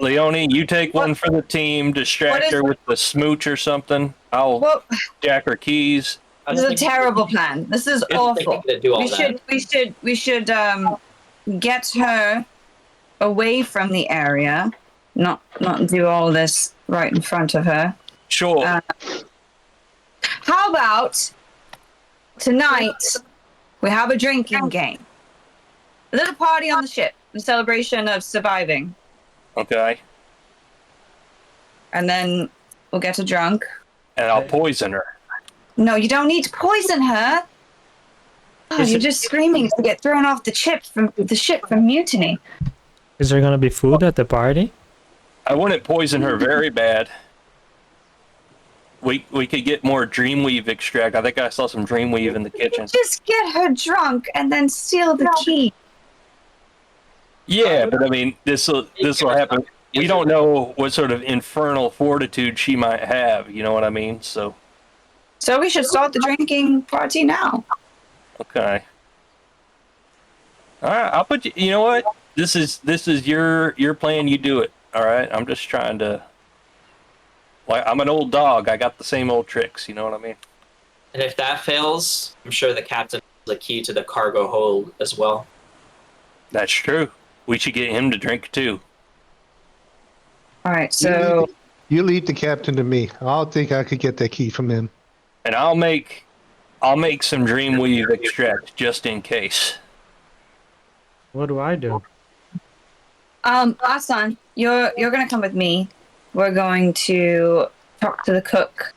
Leone, you take one for the team, distract her with the smooch or something. I'll jack her keys. This is a terrible plan. This is awful. We should get her away from the area, not do all this right in front of her. Sure. How about tonight we have a drinking game? A little party on the ship in celebration of surviving. Okay. And then we'll get her drunk. And I'll poison her. No, you don't need to poison her. Oh, you're just screaming to get thrown off the ship from mutiny. Is there gonna be food at the party? I wouldn't poison her very bad. We could get more Dreamweave extract. I think I saw some Dreamweave in the kitchen. Just get her drunk and then steal the key. Yeah, but I mean, this will happen. we don't know what sort of infernal fortitude she might have. You know what I mean? So So we should start the drinking party now. okay. All right, I'll put you. You know what? This is your plan. You do it. All right. I'm just trying to. Like I'm an old dog. I got the same old tricks. You know what I mean? And if that fails, I'm sure the captain has a key to the cargo hold as well. That's true. We should get him to drink too. All right, so You leave the captain to me. I don't think I could get that key from him. And I'll make some dreamweave extract just in case. What do I do? Asan, you're gonna come with me. We're going to talk to the cook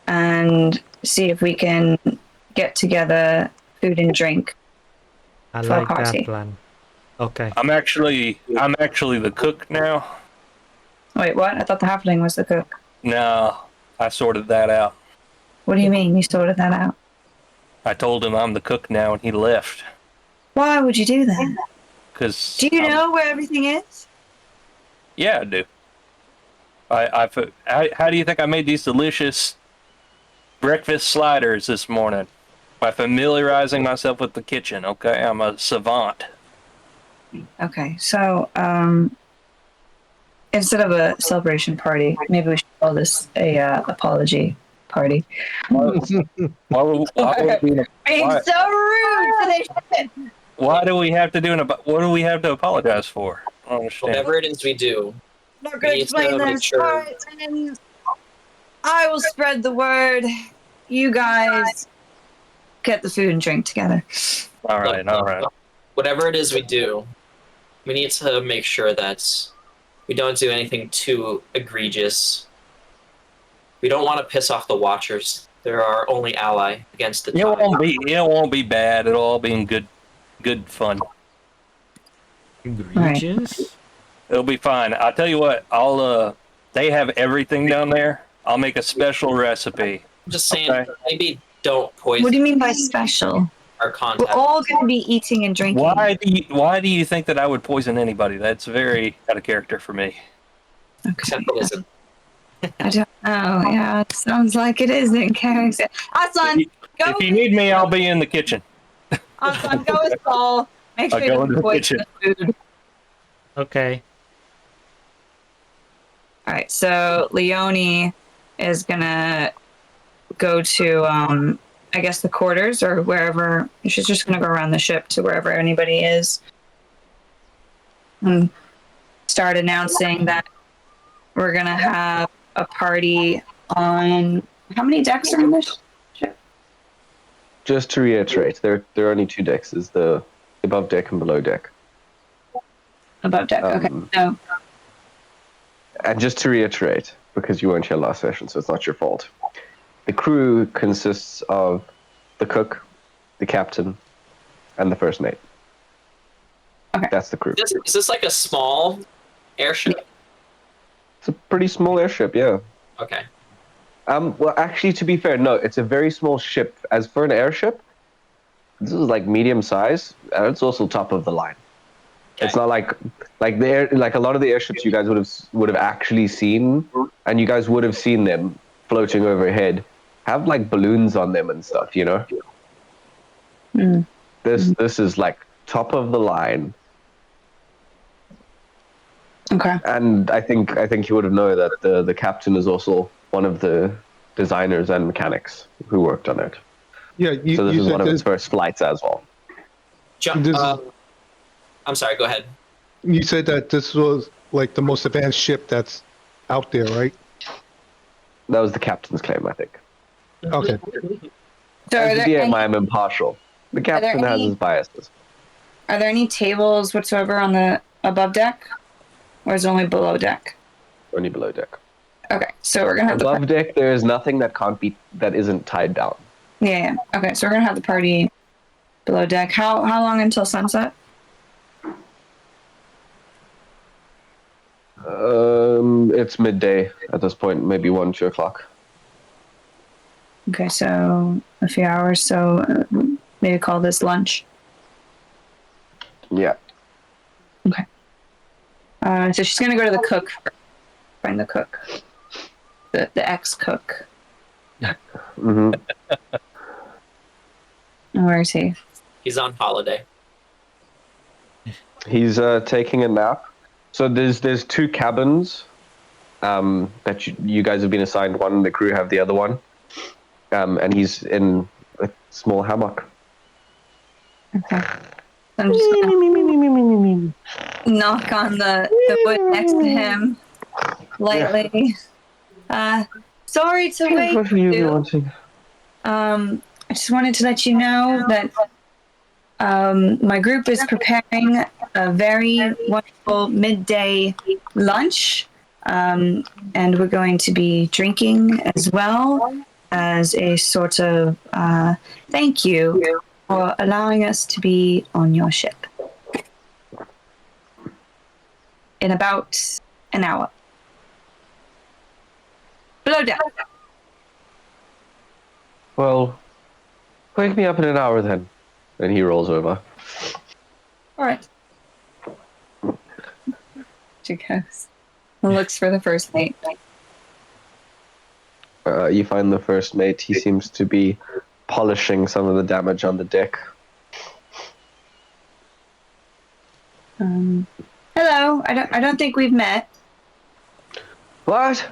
and see if we can get together food and drink. I For a like that party. plan. Okay. I'm actually the cook now. Wait, what? I thought the halfling was the cook. No, I sorted that out. What do you mean you sorted that out? I told him I'm the cook now, and he left. Why would you do that? Cause Do you know where everything is? Yeah, I do. How do you think I made these delicious breakfast sliders this morning? By familiarizing myself with the kitchen. Okay, I'm a savant. Okay, so instead of a celebration party, maybe we should call this a apology party. Why would we, Being Why? so rude to this shit. why do we have to do what do we have to apologize for? I don't understand. Whatever it is we do, I'm not We going to need to explain make this sure- part, and I will spread the word. You guys get the food and drink together. All right, all right. whatever it is we do, we need to make sure that we don't do anything too egregious. We don't want to piss off the Watchers. They're our only ally against the It won't be bad. It'll all be in good fun. Egregious? It'll be fine. I'll tell you what. They have everything down there. I'll make a special recipe. I'm just saying, Okay. maybe don't poison What do you mean by special? our We're contact. all going to be eating and drinking. Why do you think that I would poison anybody? That's very out of character for me. Okay. Except it isn't. I don't know. Yeah, it sounds like it is in character. Asan, go If you need me, I'll be in the kitchen. Asan, go with Paul. Make I'll sure go you into the poison the food. Okay. All right, so Leonie is gonna go to, I guess, the quarters or wherever. She's just gonna go around the ship to wherever anybody is, and start announcing that we're gonna have a party on. How many decks are in this ship? Just to reiterate, there are only two decks: is the above deck and below deck. Above deck. Okay, so And just to reiterate, because you weren't here last session, so it's not your fault. The crew consists of the cook, the captain, and the first mate. Okay. That's the crew. Is this like a small airship? It's a pretty small airship, yeah. Okay. Well, actually, to be fair, no, it's a very small ship. As for an airship, this is like medium size, and it's also top of the line. It's not like a lot of the airships you guys would have actually seen, and you guys would have seen them floating overhead, have like balloons on them and stuff, you know. Mm. This is like top of the line, okay. and I think you would have known that the captain is also one of the designers and mechanics who worked on it. Yeah, So this you is said one of his first flights as well. This- I'm sorry, go ahead. you said that this was like the most advanced ship that's out there, right? That was the captain's claim, I think. Okay. So As the DM, I am impartial. The captain has any- his biases. are there any tables whatsoever on the above deck, or is it only below deck? Only below deck. Okay, so we're gonna have Above deck, there is nothing that isn't tied down. yeah. Okay, so we're gonna have the party below deck. How long until sunset? It's midday at this point, maybe 1, 2 o'clock. Okay, so a few hours. So maybe call this lunch. Yeah. So she's gonna go to the cook. Find the cook. The ex-cook. Mm-hmm. Where is he? He's on holiday. He's taking a nap. So there's 2 cabins that you guys have been assigned. One, the crew have the other one. And he's in a small hammock. Okay. So I'm just gonna knock on the wood next to him lightly. Sorry to wake What will you be you. wanting? I just wanted to let you know that my group is preparing a very wonderful midday lunch, and we're going to be drinking as well as a sort of thank you for allowing us to be on your ship. In about an hour. Below deck. Well, wake me up in an hour then. And he rolls over. All right. She goes and looks for the first mate. You find the first mate. He seems to be polishing some of the damage on the deck. Hello. I don't think we've met. What?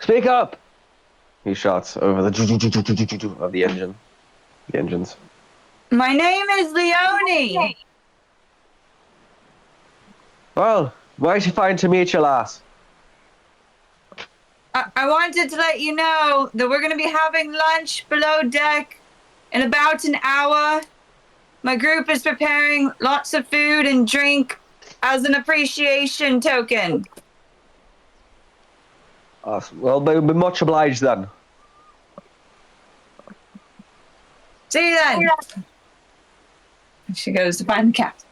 Speak up! He shouts over the of the engine. The engines. My name is Leonie. Well, mighty fine to meet you, lass. I wanted to let you know that we're going to be having lunch below deck in about an hour. My group is preparing lots of food and drink as an appreciation token. Awesome. Well, we'll be much obliged then. See you then. And she goes to find the captain.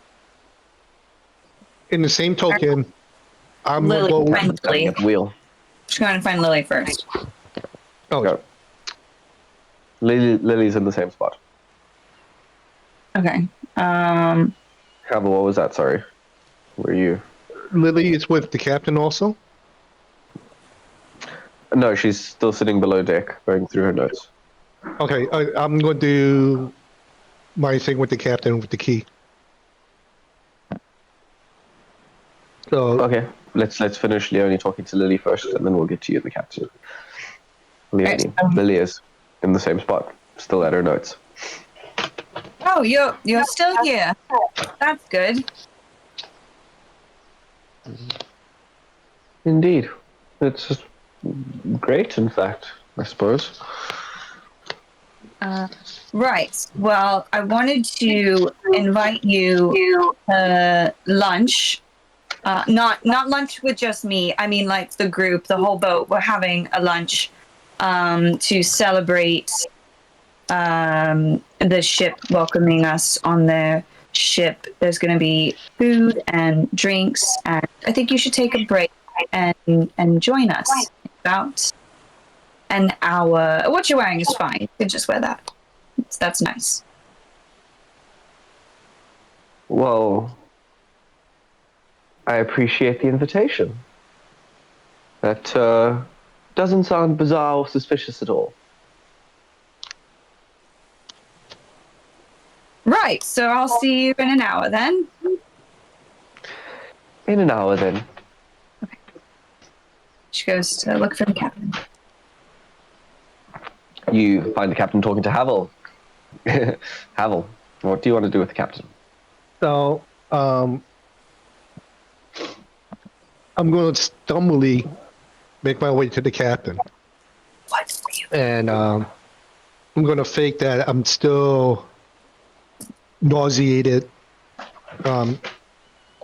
In the same token, I'm Lily, gonna go. find Lily. At the wheel. She's going to find Lily first. Oh, Go. Lily's in the same spot. Okay. Cavill, what was that? Sorry. Were you? Lily is with the captain also. No, she's still sitting below deck, going through her notes. Okay, I'm going to do my thing with the captain with the key. So Okay, let's finish Leonie talking to Lily first, and then we'll get to you, the captain. Leonie, Lily is in the same spot, still at her notes. Oh, you're still here. That's good. Indeed, it's great. In fact, I suppose. Right. Well, I wanted to invite you to lunch. Not lunch with just me. I mean, like the group, the whole boat. We're having a lunch to celebrate the ship welcoming us on their ship. There's going to be food and drinks, and I think you should take a break and join us in about an hour. What you're wearing is fine. You can just wear that. That's nice. Well, I appreciate the invitation. That doesn't sound bizarre or suspicious at all. Right. So I'll see you in an hour then. In an hour, then. She goes to look for the captain. You find the captain talking to Havel. Havel, what do you want to do with the captain? So, I'm going to stumbly make my way to the captain. What? And I'm going to fake that I'm still nauseated. Don't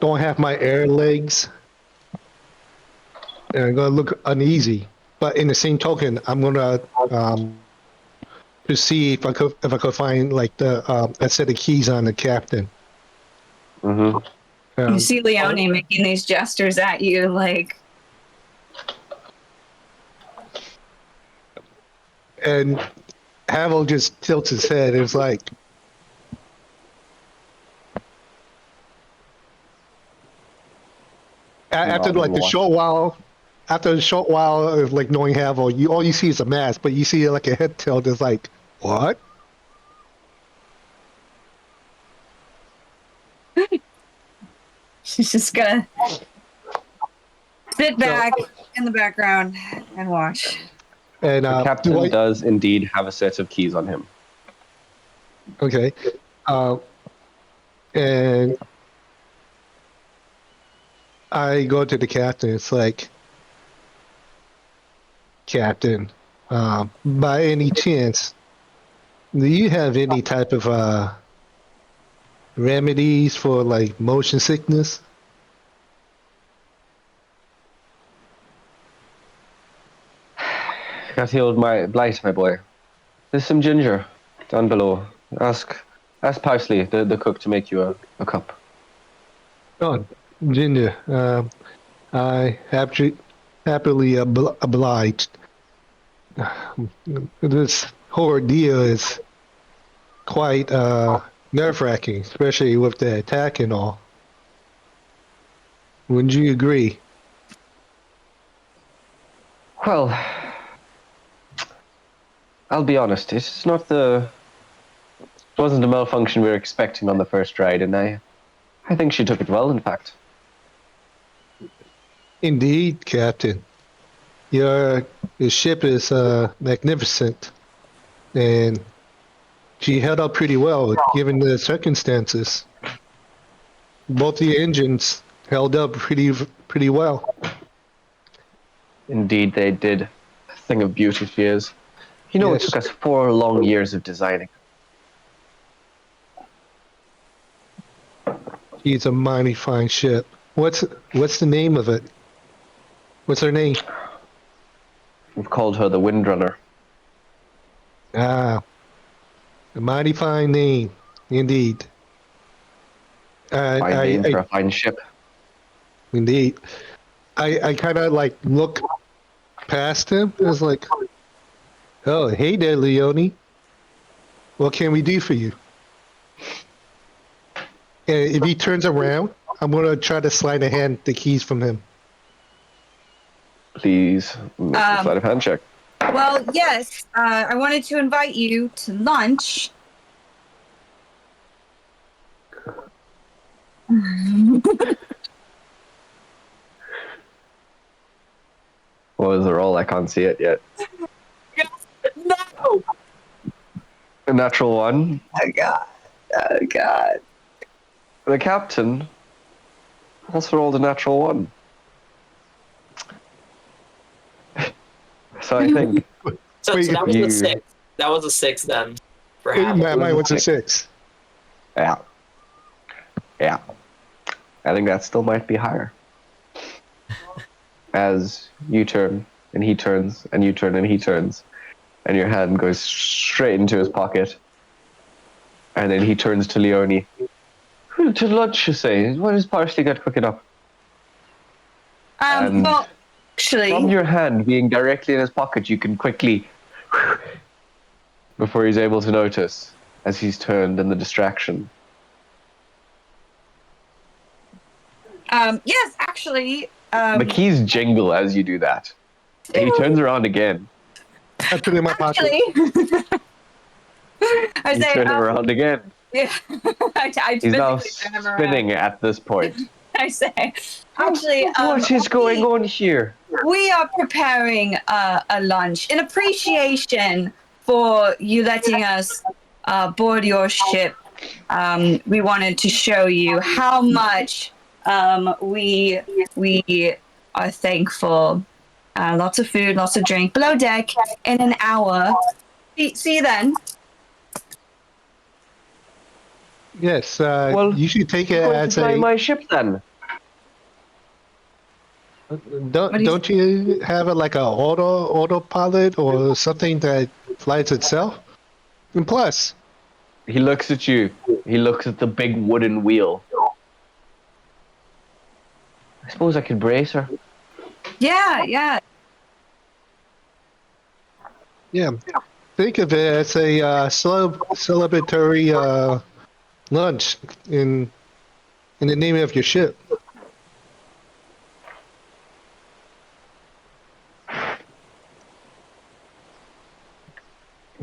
have my air legs. And I'm going to look uneasy. But in the same token, I'm going to see if I could find like a set of keys on the captain. Mm-hmm. You see Leonie making these gestures at you, like. And Havel just tilts his head. It's like, After Nod like and the watch. short while, after a short while of like knowing Havel, all you see is a mask, but you see like a head tilt that's like, what? She's just gonna sit back in the background and watch. And The captain does indeed have a set of keys on him. Okay. And I go to the captain. It's like, Captain, by any chance, do you have any type of remedies for like motion sickness? Got healed my blight, my boy. There's some ginger down below. Ask Parsley, the cook, to make you a cup. Oh, Ginger, I happily obliged. This whole ordeal is quite nerve-wracking, especially with the attack and all. Wouldn't you agree? Well, I'll be honest. It wasn't a malfunction we were expecting on the first ride, and I think she took it well. In fact, Indeed, Captain. Your ship is magnificent, and she held up pretty well given the circumstances. Both the engines held up pretty well. indeed, they did. A thing of beauty she is. You know, Yes. it took us 4 long years of designing. She's a mighty fine ship. What's the name of it? What's her name? We've called her the Windrunner. Ah, a mighty fine name, indeed. Fine name for a fine ship. Indeed. I kind of like look past him. I was like, oh, hey there, Leone. What can we do for you? And if he turns around, I'm going to try to slide the keys from him. Please make a sleight of hand check. Well, yes, I wanted to invite you to lunch. What was the roll? I can't see it yet. No! A natural 1. Oh, God. Oh, God. The captain also rolled a natural 1. So I think So Wait, that was you- a 6. That was a 6 then. For half. Mine was a 6. yeah. I think that still might be higher. As you turn and he turns and you turn and he turns, and your hand goes straight into his pocket, and then he turns to Leone. To lunch, you say? What is Parsley got cooking up? And Well, actually, from your hand being directly in his pocket, you can quickly, before he's able to notice, as he's turned in the distraction. yes, actually, The keys jingle as you do that. And he turns around again. I put it in my pocket. actually, I You say, turn around again. yeah, I He's now physically turn him around. spinning at this point. I say, actually, What is going on here? we are preparing a lunch in appreciation for you letting us board your ship. We wanted to show you how much we are thankful. Lots of food, lots of drink below deck in an hour. See you then. Yes, Well, you should take it Going as to fly a. my ship then. Don't you have it like a autopilot or something that flies itself? And plus, He looks at you. He looks at the big wooden wheel. I suppose I could brace her. Yeah. yeah, think of it as a celebratory lunch in the name of your ship.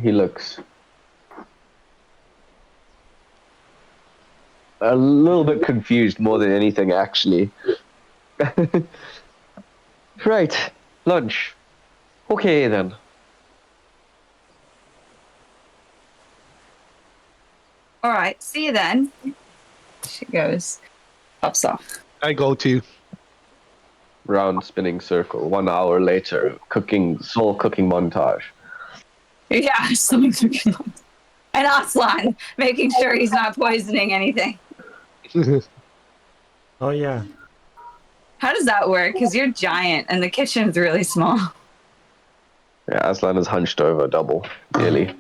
He looks a little bit confused more than anything, actually. Right, lunch. Okay, then. All right, see you then. She goes, pops off. I go to. Round spinning circle. 1 hour later, soul cooking montage. Yeah, something's looking on. And Aslan, making sure he's not poisoning anything. Oh yeah. How does that work? Because you're giant and the kitchen's really small. Yeah, Aslan is hunched over double, nearly.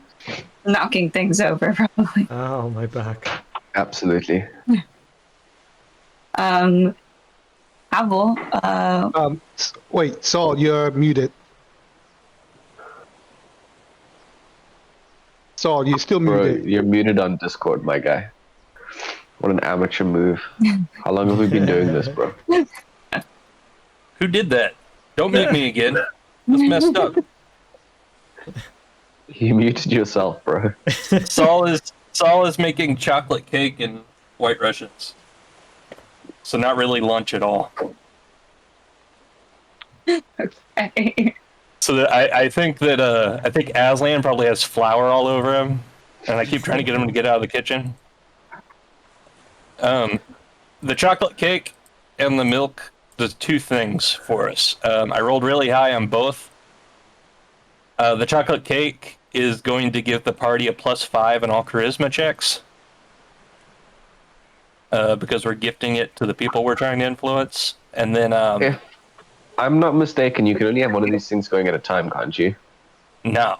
Knocking things over, probably. Oh, my back. Absolutely. Havel, Wait, Saul, you're muted. Saul, you're still Bro, muted. you're muted on Discord, my guy. What an amateur move. How long have we been doing this, bro? Who did that? Don't mute me again. That's messed up. You muted yourself, bro. Saul is making chocolate cake and White Russians. So not really lunch at all. okay. So that I think Aslan probably has flour all over him, and I keep trying to get him to get out of the kitchen. The chocolate cake and the milk, the two things for us. I rolled really high on both. The chocolate cake is going to give the party a +5 in all charisma checks. Because we're gifting it to the people we're trying to influence. And then If I'm not mistaken, you can only have one of these things going at a time, can't you? no.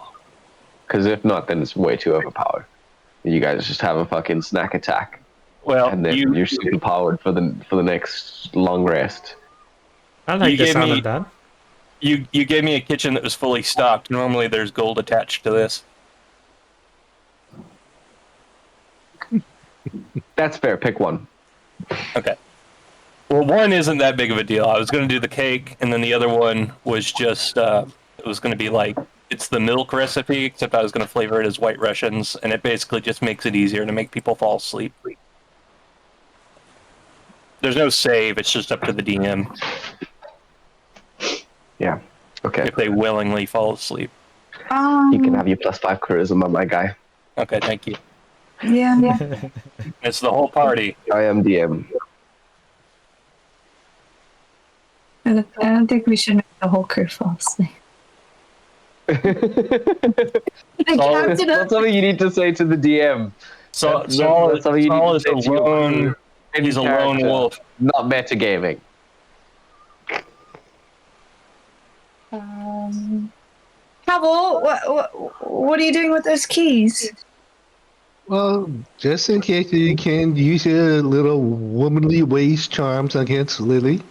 Because if not, then it's way too overpowered. You guys just have a fucking snack attack, Well, and then you're super powered for the next long rest. I like You the gave sound me- of that. You gave me a kitchen that was fully stocked. Normally there's gold attached to this. That's fair. Pick one. Okay. Well, one isn't that big of a deal. I was going to do the cake, and then the other one was just, it was going to be like, it's the milk recipe, except I was going to flavor it as White Russians, and it basically just makes it easier to make people fall asleep. There's no save, it's just up to the DM Yeah. Okay. if they willingly fall asleep. You can have your +5 charisma, my guy. Okay, thank you. Yeah. It's the whole party. I am DM. I don't think we should make the whole crew fall asleep. The captain That's of something you need to say to the DM. Saul That's something you need is to say to your alone. crew. He's a lone Character, wolf. Not metagaming. Havel, what are you doing with those keys? Well, just in case you can use your little womanly ways charms against Lily,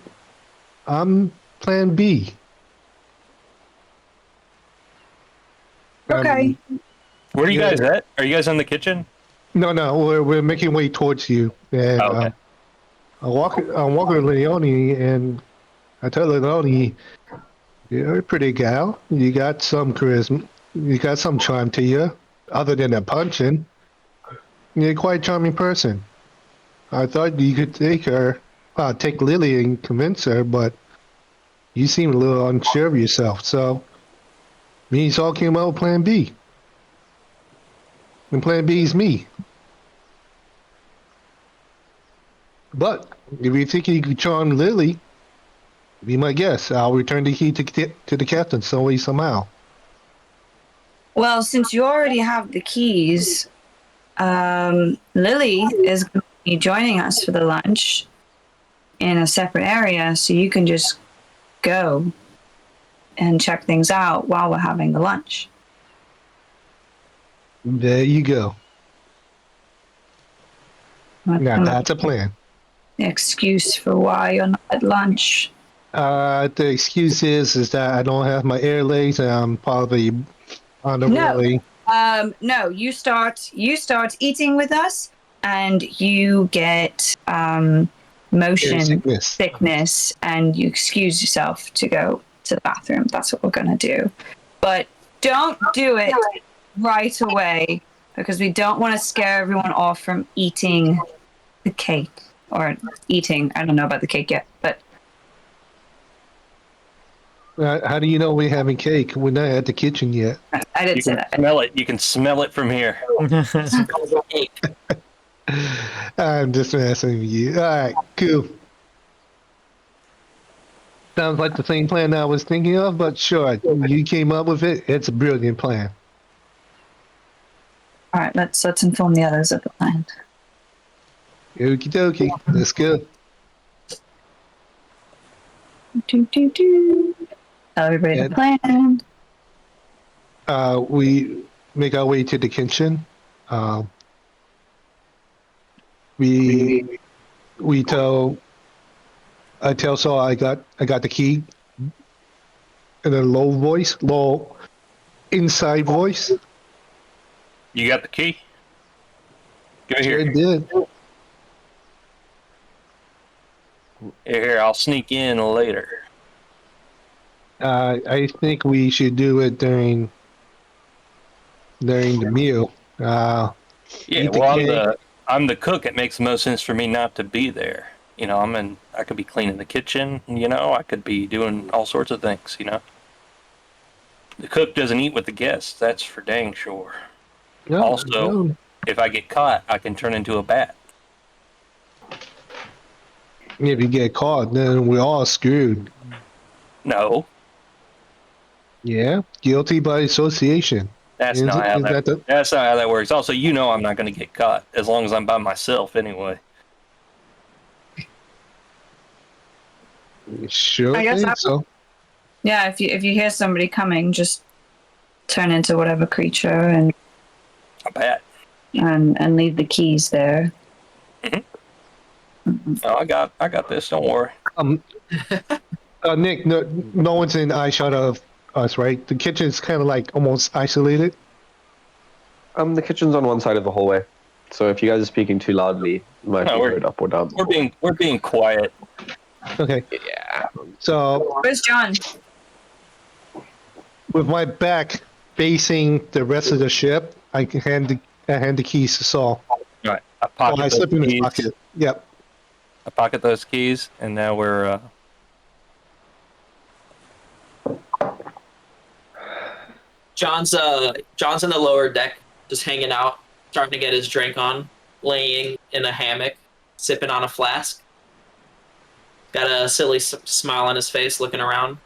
I'm Plan B. Okay. Where are you Yeah. guys at? Are you guys in the kitchen? No, we're making way towards you, and Oh, okay. I'm walking with Leone, and I tell Leone, you're a pretty gal. You got some charisma. You got some charm to you, other than the punching. You're quite a charming person. I thought you could take Lily and convince her, but you seem a little unsure of yourself. So, me and Saul came out with Plan B. And Plan B is me. But if you think you could charm Lily, be my guest. I'll return the key to the captain some way, somehow. Well, since you already have the keys, Lily is going to be joining us for the lunch in a separate area, so you can just go and check things out while we're having the lunch. There you go. Now that's a plan. Excuse for why you're not at lunch. The excuse is that I don't have my air legs and I'm probably on the way. No, you start eating with us, and you get motion sickness, and you excuse yourself to go to the bathroom. That's what we're gonna do. But don't do it right away because we don't want to scare everyone off from eating the cake. Or eating. I don't know about the cake yet, but How do you know we're having cake? We're not at the kitchen yet. I did You say can that. smell it. You can smell it from here. Cake. I'm just messing with you. All right, cool. Sounds like the same plan I was thinking of, but sure, you came up with it. It's a brilliant plan. All right, let's inform the others of the plan. Okie dokie. Let's go. Tell everybody the plan. We make our way to the kitchen. We tell. I tell Saul I got the key in a low inside voice. You got the key? Go Sure here. did. Here, I'll sneak in later. I think we should do it during the meal. Yeah, Eat the well, cake. I'm the cook. It makes the most sense for me not to be there. You know, I could be cleaning the kitchen. You know, I could be doing all sorts of things. You know, the cook doesn't eat with the guests. That's for dang sure. No, Also, no. if I get caught, I can turn into a bat. If you get caught, then we're all screwed. No, Yeah, guilty by association. that's Is- not how is that. the- That's not how that works. Also, you know, I'm not going to get caught as long as I'm by myself anyway. Sure I guess think so. Yeah, if you hear somebody coming, just turn into whatever creature and A bat. leave the keys there. Oh, I got this. Don't worry. Nick, no one's in eyeshot of us, right? The kitchen's kind of like almost isolated. The kitchen's on one side of the hallway, so if you guys are speaking too loudly, you might No, be we're- heard up or down. We're being quiet. Okay, Yeah. so Where's John? with my back facing the rest of the ship, I can hand the keys to Saul. Right. I Oh, pocket I those slip in his keys. pocket. Yep. I pocket those keys, and now we're. John's in the lower deck, just hanging out, starting to get his drink on, laying in a hammock, sipping on a flask. Got a silly smile on his face, looking around,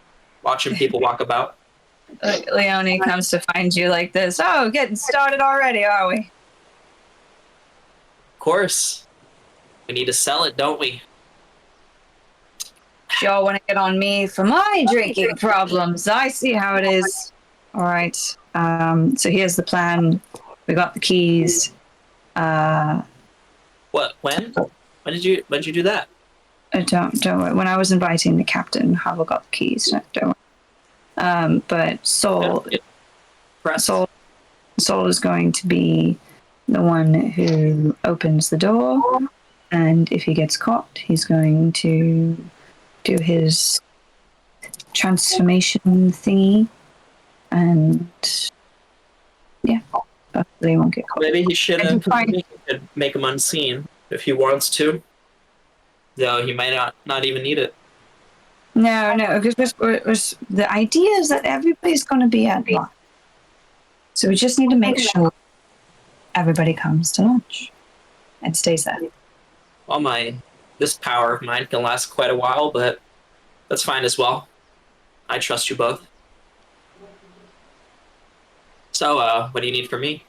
watching people walk about. Leonie comes to find you like this. Oh, getting started already, are we? Of course, we need to sell it, don't we? Y'all want to get on me for my drinking problems? I see how it is. All right. So here's the plan. We got the keys. What? When? When did you do that? Don't worry. When I was inviting the captain, Havel got the keys. No, don't worry. But Saul is going to be the one who opens the door, and if he gets caught, he's going to do his transformation thingy, and yeah, hopefully he won't get caught. Maybe he should And make him unseen if he wants to. Though he might not even need it. No, because the idea is that everybody's going to be at lunch, so we just need to make sure everybody comes to lunch and stays there. Well, this power of mine can last quite a while, but that's fine as well. I trust you both. So, what do you need from me?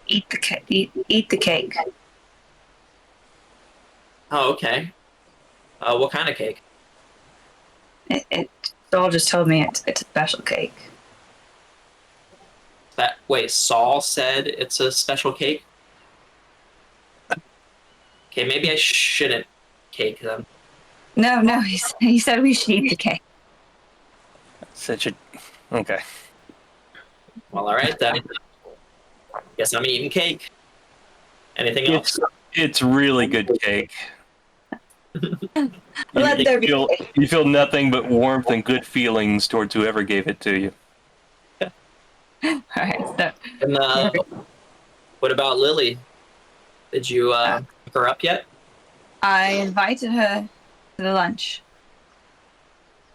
Eat the cake. Eat the cake. Oh, okay. What kind of cake? Saul just told me it's a special cake. Wait, Saul said it's a special cake? Okay, maybe I shouldn't cake them. No, he said we should eat the cake. Okay. Well, all right then. Guess I'm eating cake. Anything else? It's really good cake. Let there be cake. You feel nothing but warmth and good feelings towards whoever gave it to you. All right. So, And what about Lily? Did you pick her up yet? I invited her to the lunch.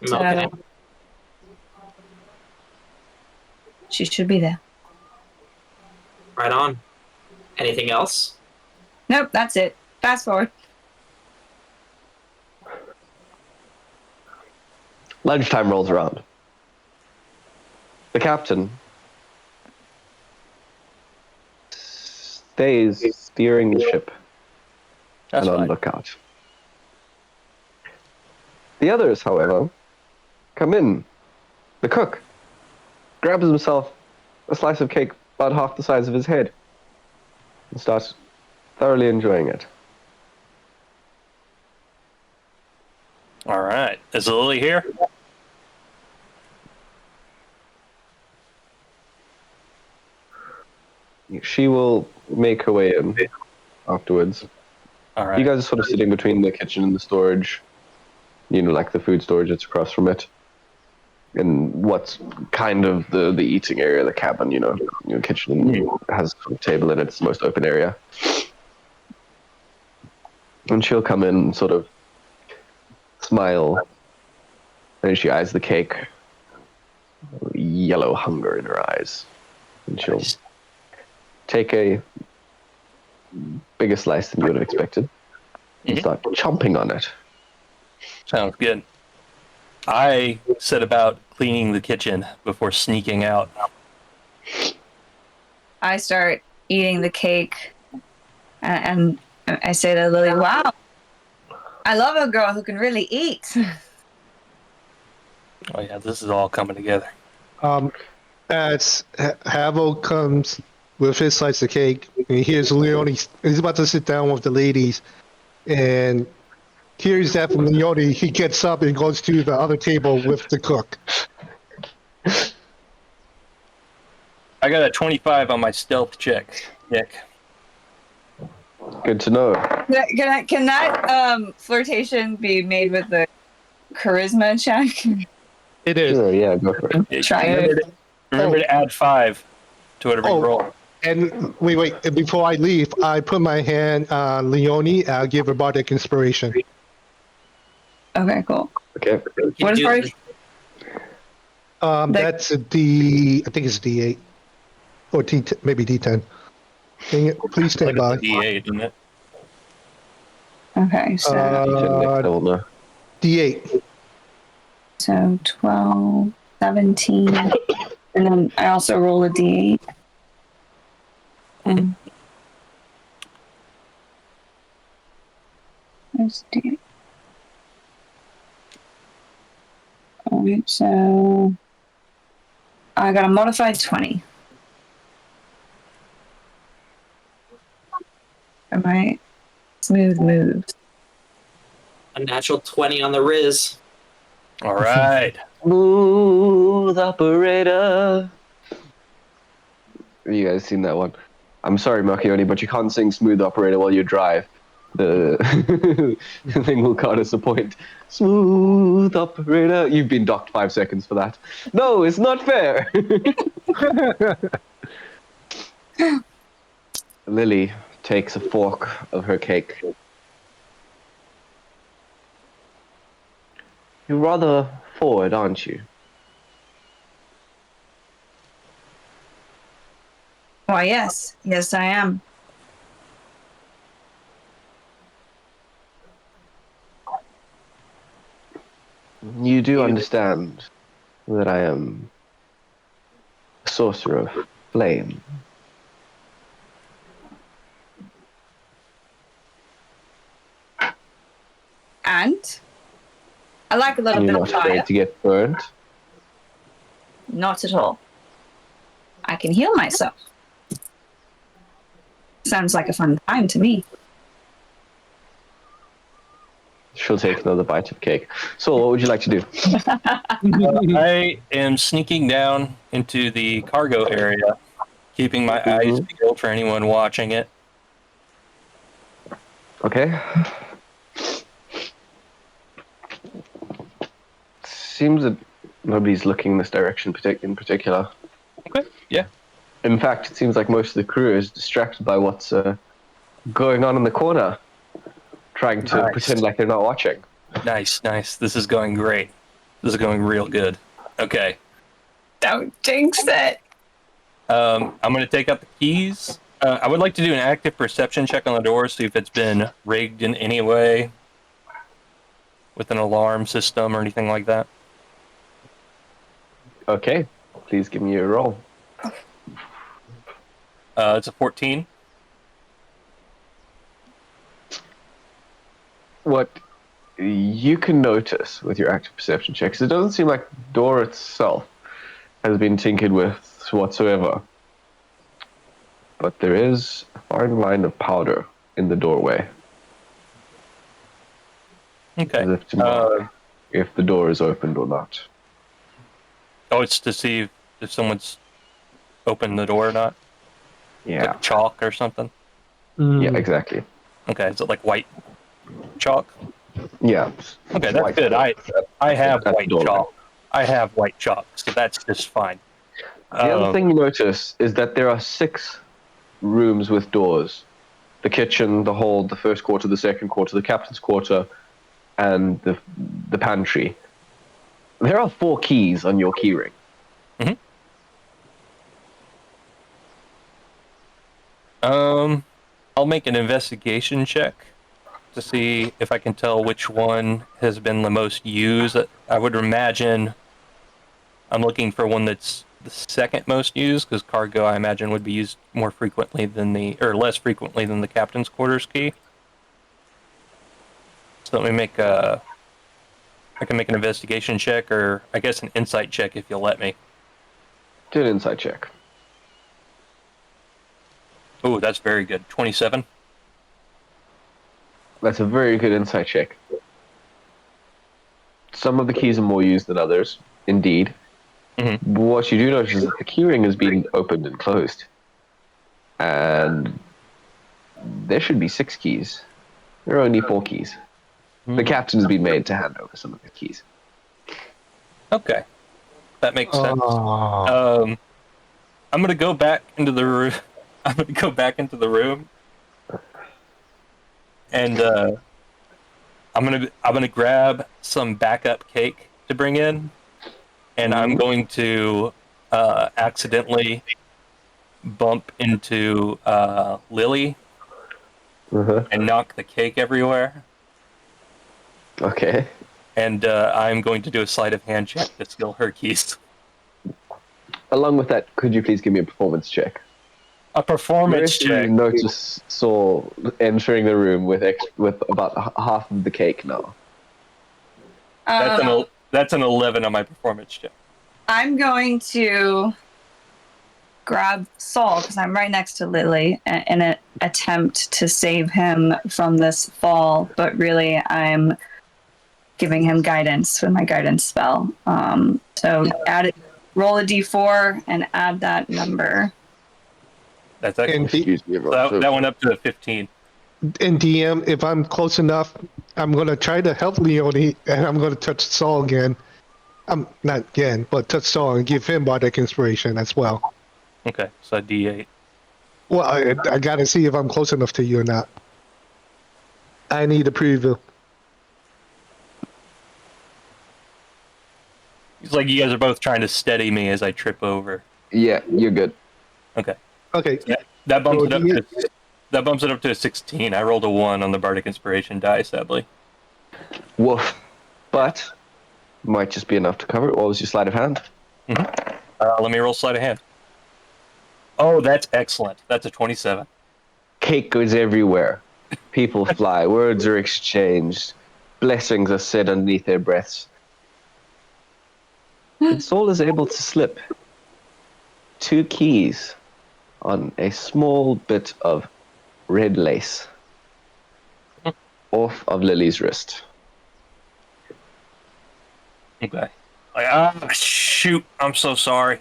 So Okay. she should be there. Right on. Anything else? Nope, that's it. Fast forward. Lunchtime rolls around. The captain stays steering the ship That's and on fine. lookout. The others, however, come in. The cook grabs himself a slice of cake about half the size of his head and starts thoroughly enjoying it. All right. Is Lily here? She will make her way in afterwards. All right. You guys are sort of sitting between the kitchen and the storage, like the food storage that's across from it. And what's kind of the eating area, the cabin, your kitchen has a table in it, it's the most open area. And she'll come in and sort of smile, and she eyes the cake, yellow hunger in her eyes. And she'll take a bigger slice than you would have expected and start chomping on it. Sounds good. I set about cleaning the kitchen before sneaking out. I start eating the cake, and I say to Lily, "Wow, I love a girl who can really eat." Oh yeah, this is all coming together. As Havel comes with his slice of cake, and he hears Leone, he's about to sit down with the ladies, and hears that from Leone, he gets up and goes to the other table with the cook. I got a 25 on my stealth check, Nick. Good to know. Can that flirtation be made with the charisma check? It is. Sure, yeah, go for it. Try it. Remember to add 5 to whatever you roll. And wait, and before I leave, I put my hand on Leone, I'll give her bardic inspiration. Okay, cool. Okay. What is bardic? That's a D, I think it's D8. Or maybe D10. Dang it, please stand by. Like D8, isn't it? Okay, so D8. so 12, 17, and then I also roll a D8. There's D8. Alright, so I got a modified 20. Alright. Smooth moves. A natural 20 on the Riz. All right. Smooth operator. Have you guys seen that one? I'm sorry, Marchioni, but you can't sing Smooth Operator while you drive. The thing will card us a point. Smooth Operator. You've been docked 5 seconds for that. No, it's not fair. Lily takes a fork of her cake. You're rather forward, aren't you? Why, yes. Yes, I am. You do understand that I am a sorcerer of flame. And I like a little You're bit not of fire. afraid to get burned? Not at all. I can heal myself. Sounds like a fun time to me. She'll take another bite of cake. So, what would you like to do? I am sneaking down into the cargo area, keeping my eyes peeled for anyone watching it. Okay. Seems that nobody's looking this direction in particular. Okay. Yeah. In fact, it seems like most of the crew is distracted by what's going on in the corner, trying to Nice. pretend like they're not watching. Nice. This is going great. This is going real good. Okay. Don't jinx it. I'm going to take out the keys. I would like to do an active perception check on the door, see if it's been rigged in any way with an alarm system or anything like that. Okay, please give me a roll. It's a 14. What you can notice with your active perception checks, it doesn't seem like the door itself has been tinkered with whatsoever. But there is a fine line of powder in the doorway. Okay. As if to mark if the door is opened or not. Oh, it's to see if someone's opened the door or not? Yeah. Like chalk or something? Yeah, exactly. Okay, is it like white chalk? Yeah. Okay, that's White good. I have That's white doorway. chalk. I have white chalk, so that's just fine. The other thing you notice is that there are 6 rooms with doors. The kitchen, the hold, the first quarter, the second quarter, the captain's quarter, and the pantry. There are 4 keys on your keyring. I'll make an investigation check to see if I can tell which one has been the most used. I would imagine I'm looking for one that's the second most used, because cargo, I imagine, would be used more frequently than less frequently than the captain's quarters key. So let me make I can make an investigation check, or I guess an insight check if you'll let me. Do an insight check. Oh, that's very good. 27. That's a very good insight check. Some of the keys are more used than others, indeed. But what you do notice is that the keyring is being opened and closed. And there should be 6 keys. There are only 4 keys. The captain's been made to hand over some of the keys. Okay, that makes sense. Oh. I'm gonna go back into the room. I'm gonna go back into the room, and I'm gonna grab some backup cake to bring in, and I'm going to accidentally bump into Lily and knock the cake everywhere. Okay. And I'm going to do a sleight of hand check to steal her keys. Along with that, could you please give me a performance check? A performance check. Notice saw entering the room with about half of the cake now. That's an 11 on my performance check. I'm going to grab Saul, because I'm right next to Lily, in an attempt to save him from this fall, but really I'm giving him guidance with my guidance spell. So roll a d4 and add that number. That's actually, Excuse me. that went up to a 15. And DM, if I'm close enough, I'm going to try to help Leone, and I'm going to touch Saul again. Not again, but touch Saul and give him bardic inspiration as well. Okay, so a D8. Well, I got to see if I'm close enough to you or not. I need a preview. It's like you guys are both trying to steady me as I trip over. Yeah, you're good. Okay. Okay. Yeah, that bumps So it up to a 16. I rolled a 1 on the bardic inspiration die, sadly. Woof. But might just be enough to cover it. What was your sleight of hand? Let me roll sleight of hand. Oh, that's excellent. That's a 27. Cake goes everywhere. People fly. Words are exchanged. Blessings are said underneath their breaths. And Saul is able to slip 2 keys on a small bit of red lace off of Lily's wrist. Okay. Like, shoot. I'm so sorry.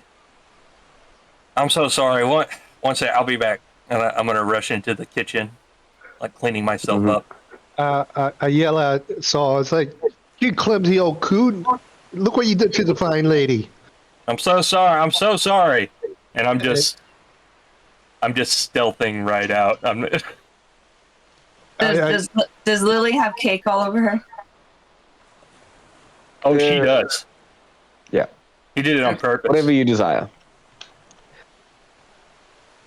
I'm so sorry. One sec, I'll be back. And I'm going to rush into the kitchen, like cleaning myself up. I yell at Saul. It's like, you clumsy old coon. Look what you did to the fine lady. I'm so sorry. I'm so sorry. And I'm just stealthing right out. Does Lily have cake all over her? Oh, she does. Yeah. He did it on purpose. Whatever you desire.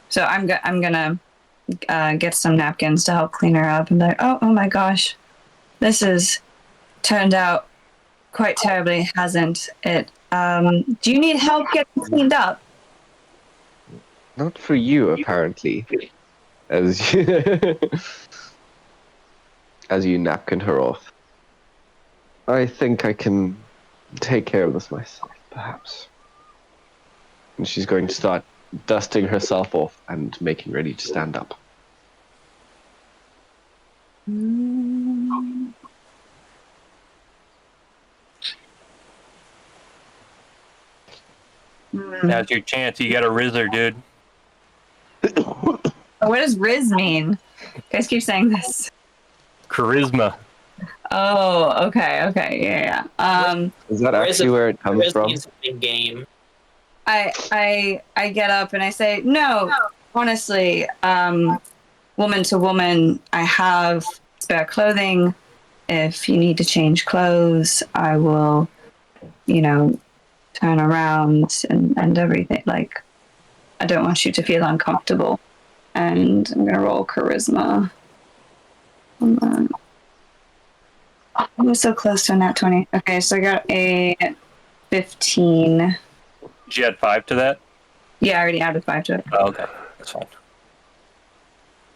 So I'm gonna get some napkins to help clean her up and be like, oh my gosh, this has turned out quite terribly, hasn't it? Do you need help getting cleaned up? Not for you, apparently. As you, as you napkin her off. I think I can take care of this myself, perhaps. And she's going to start dusting herself off and making ready to stand up. Now's your chance. You got a Rizzer, dude. What does Riz mean? You guys keep saying this. Charisma. Oh, okay, yeah. Is that actually where it comes from? Means in game. I get up and I say, no, honestly, woman to woman, I have spare clothing. If you need to change clothes, I will, turn around and everything. Like, I don't want you to feel uncomfortable. And I'm gonna roll charisma. I was so close to a nat 20. Okay, so I got a 15. Did you add 5 to that? Yeah, I already added 5 to it. Oh, okay. That's fine.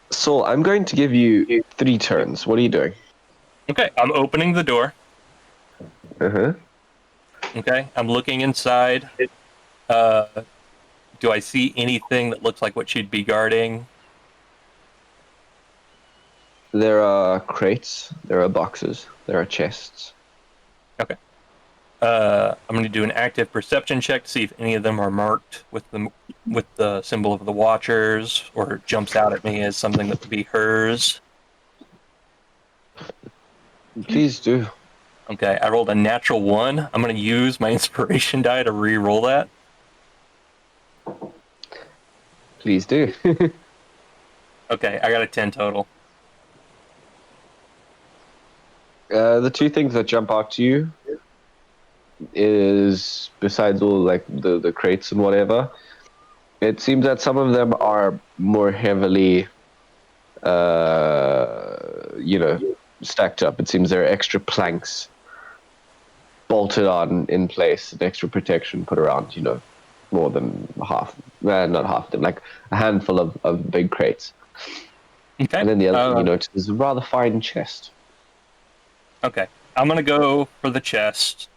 So I'm going to give you 3 turns. What are you doing? Okay, I'm opening the door. Uh-huh. Okay, I'm looking inside. Do I see anything that looks like what she'd be guarding? There are crates, there are boxes, there are chests. Okay. I'm going to do an active perception check to see if any of them are marked with the symbol of the Watchers, or it jumps out at me as something that would be hers. Please do. Okay, I rolled a natural 1. I'm going to use my inspiration die to re-roll that. Please do. Okay, I got a 10 total. The 2 things that jump out to you is, besides all like the crates and whatever, it seems that some of them are more heavily, stacked up. It seems there are extra planks bolted on in place, and extra protection put around, more than half, not half of them, like a handful of big crates. Okay. And then the other thing you notice is a rather fine chest. Okay, I'm going to go for the chest,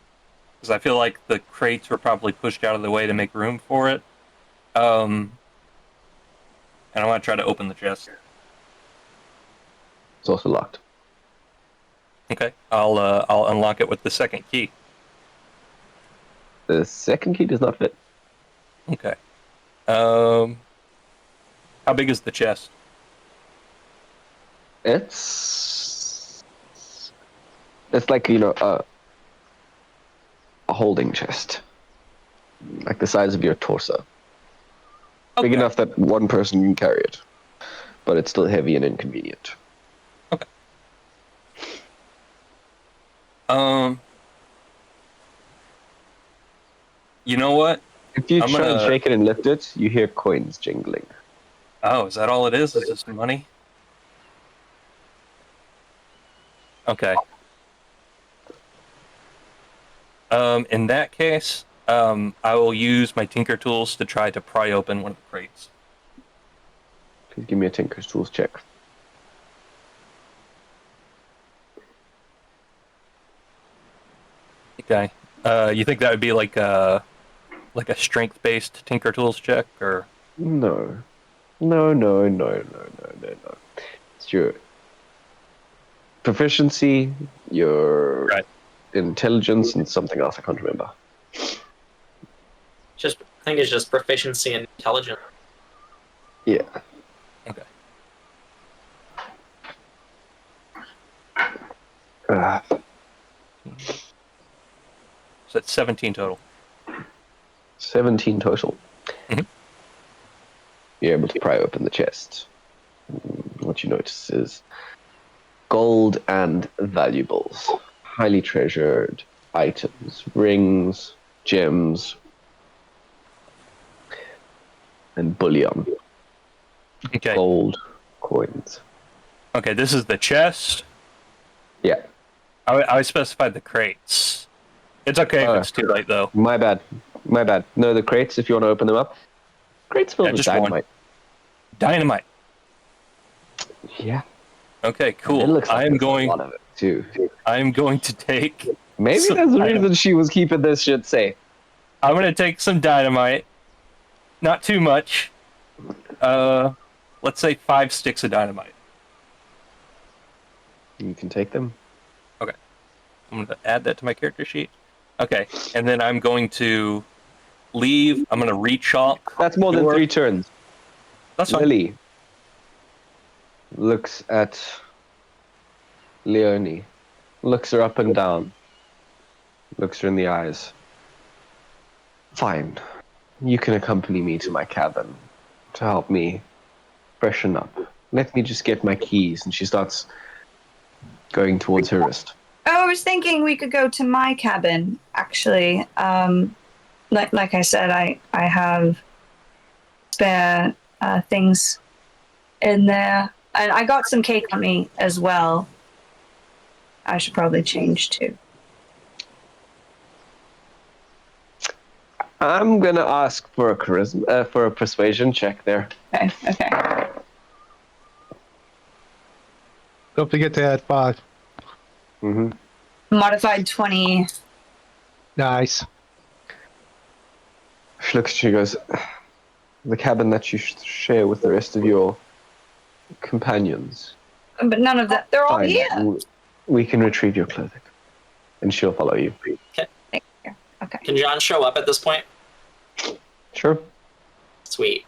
because I feel like the crates were probably pushed out of the way to make room for it. And I want to try to open the chest. It's also locked. Okay, I'll unlock it with the second key. The second key does not fit. Okay. How big is the chest? It's like, a holding chest. Like the size of your torso. Okay. Big enough that one person can carry it. But it's still heavy and inconvenient. Okay. You know what? If you try and shake it and lift it, you hear coins jingling. Oh, is that all it is? Is just money? Okay. In that case, I will use my Tinker Tools to try to pry open one of the crates. Please give me a Tinker's Tools check. Okay. You think that would be like a strength-based Tinker Tools check, or? No. It's your proficiency, your intelligence, and something else I can't remember. I think it's just proficiency and intelligence. Yeah. Okay. So that's 17 total. 17 total. Mm-hmm. You're able to pry open the chest. What you notice is gold and valuables, highly treasured items, rings, gems, and bullion. Okay. Gold coins. Okay, this is the chest. Yeah. I specified the crates. It's okay if it's too late, though. My bad. No, the crates, if you want to open them up. Crates filled Yeah, with just one. dynamite. Dynamite. Yeah. Okay, It cool. looks like I'm there's going. a lot of it, too. I'm going to take. Maybe some there's a dynamite. reason she was keeping this shit safe. I'm gonna take some dynamite. Not too much. Let's say 5 sticks of dynamite. You can take them. I'm gonna add that to my character sheet. Okay, and then I'm going to leave. I'm gonna re-chalk. That's more than your- 3 turns. That's fine. Lily looks at Leonie, looks her up and down, looks her in the eyes. Fine. You can accompany me to my cabin to help me freshen up. Let me just get my keys. And she starts going towards her wrist. Oh, I was thinking we could go to my cabin, actually. Like I said, I have spare things in there. And I got some cake on me as well. I should probably change too. I'm gonna ask for a charisma, for a persuasion check there. Okay. Don't forget to add 5. Mm-hmm. Modified 20. Nice. She looks. She goes. The cabin that you share with the rest of your companions. But none of that. They're all Fine. here. We can retrieve your clothing, and she'll follow you. Okay. Can John show up at this point? Sure. Sweet.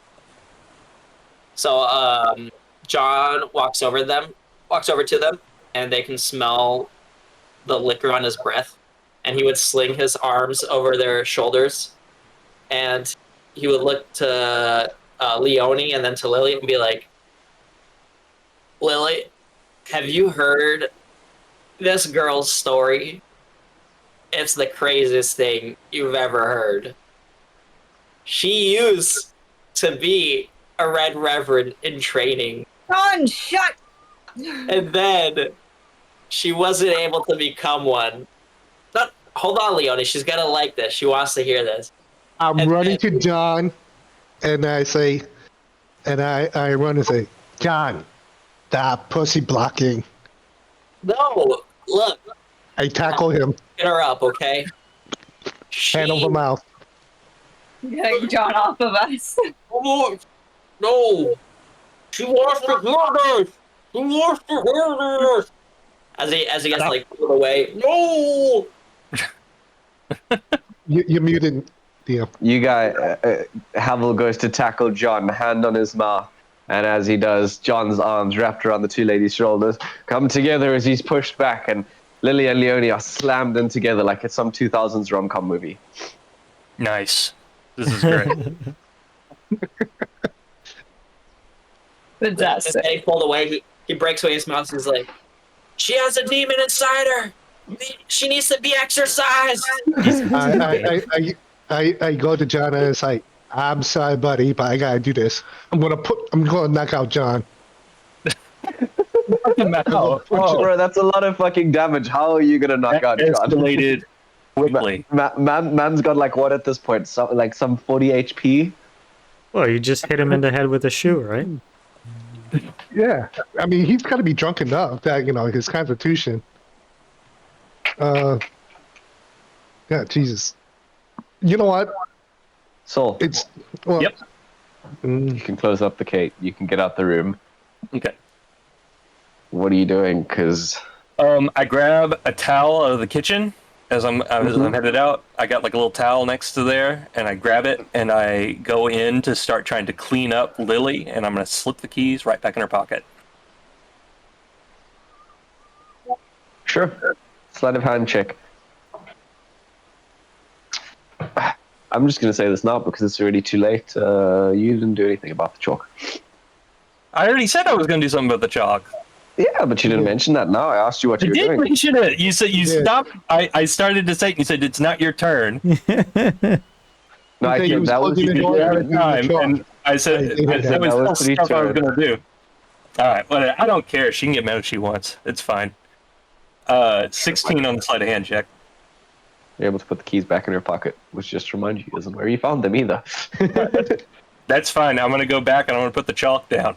So John walks over to them, and they can smell the liquor on his breath. And he would sling his arms over their shoulders, and he would look to Leonie and then to Lily and be like, "Lily, have you heard this girl's story? It's the craziest thing you've ever heard. She used to be a Red Reverend in training, John, shut! and then she wasn't able to become one. Hold on, Leonie. She's gonna like this. She wants to hear this. I'm And running then- to John, and I say, I run and say, John, stop pussy blocking. No, look, I tackle him, get her up, okay? hand over mouth. Getting John off of us. Oh, no, she wants to hear this. She wants to hear this. As he gets like pulled away. No. You're muted, Theo. You guys, Havel goes to tackle John, hand on his mouth, and as he does, John's arms wrapped around the 2 ladies' shoulders come together as he's pushed back, and Lily and Leonie are slammed in together like it's some 2000s rom-com movie. Nice. This is great. Fantastic. As he pulled away, he breaks away his mouth. He's like, "She has a demon inside her. She needs to be exorcised." I go to John and it's like, I'm sorry, buddy, but I gotta do this. I'm gonna knock out John. Bro, that's a lot of fucking damage. How are you gonna knock out John? Escalated quickly. Man's got like what at this point? Some 40 HP. Well, you just hit him in the head with a shoe, right? Yeah, I mean he's gotta be drunk enough that his constitution. Yeah, Jesus. You know what? Soul, It's well. Yep. you can close up the gate. You can get out the room. Okay. What are you doing? Because I grab a towel out of the kitchen as I'm headed out. I got like a little towel next to there, and I grab it and I go in to start trying to clean up Lily, and I'm gonna slip the keys right back in her pocket. sure, sleight of hand check. I'm just going to say this now because it's already too late. You didn't do anything about the chalk. I already said I was going to do something about the chalk. Yeah, but you didn't Yeah. mention that now. I asked you what I you were did doing. mention it. You said you Yeah. stopped. I started to say it. You said it's not your turn. No, I think he said was that was plugging to in be hard You're out to of do the time, chalk. and I said I did hear there that. was That was still to be stuff I was turned. going to do. All right, well, I don't care. She can get mad if she wants. It's fine. 16 on the sleight of hand check. You're able to put the keys back in her pocket, which just reminds you isn't where you found them either. That's fine. I'm going to go back and I'm going to put the chalk down.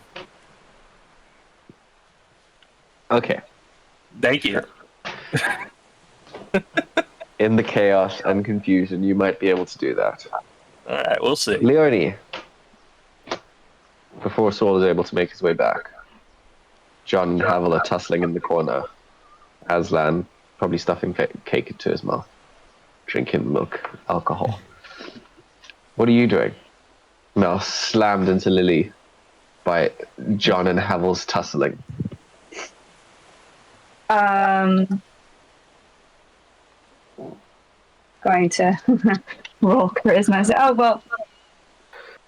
Okay. Thank you. In the chaos and confusion, you might be able to do that. All right, we'll see. Leonie, before Saul is able to make his way back, John and Havel are tussling in the corner. Aslan probably stuffing cake into his mouth, drinking milk, alcohol. What are you doing? Mouth slammed into Lily by John and Havel's tussling. Going to roll charisma. Oh well,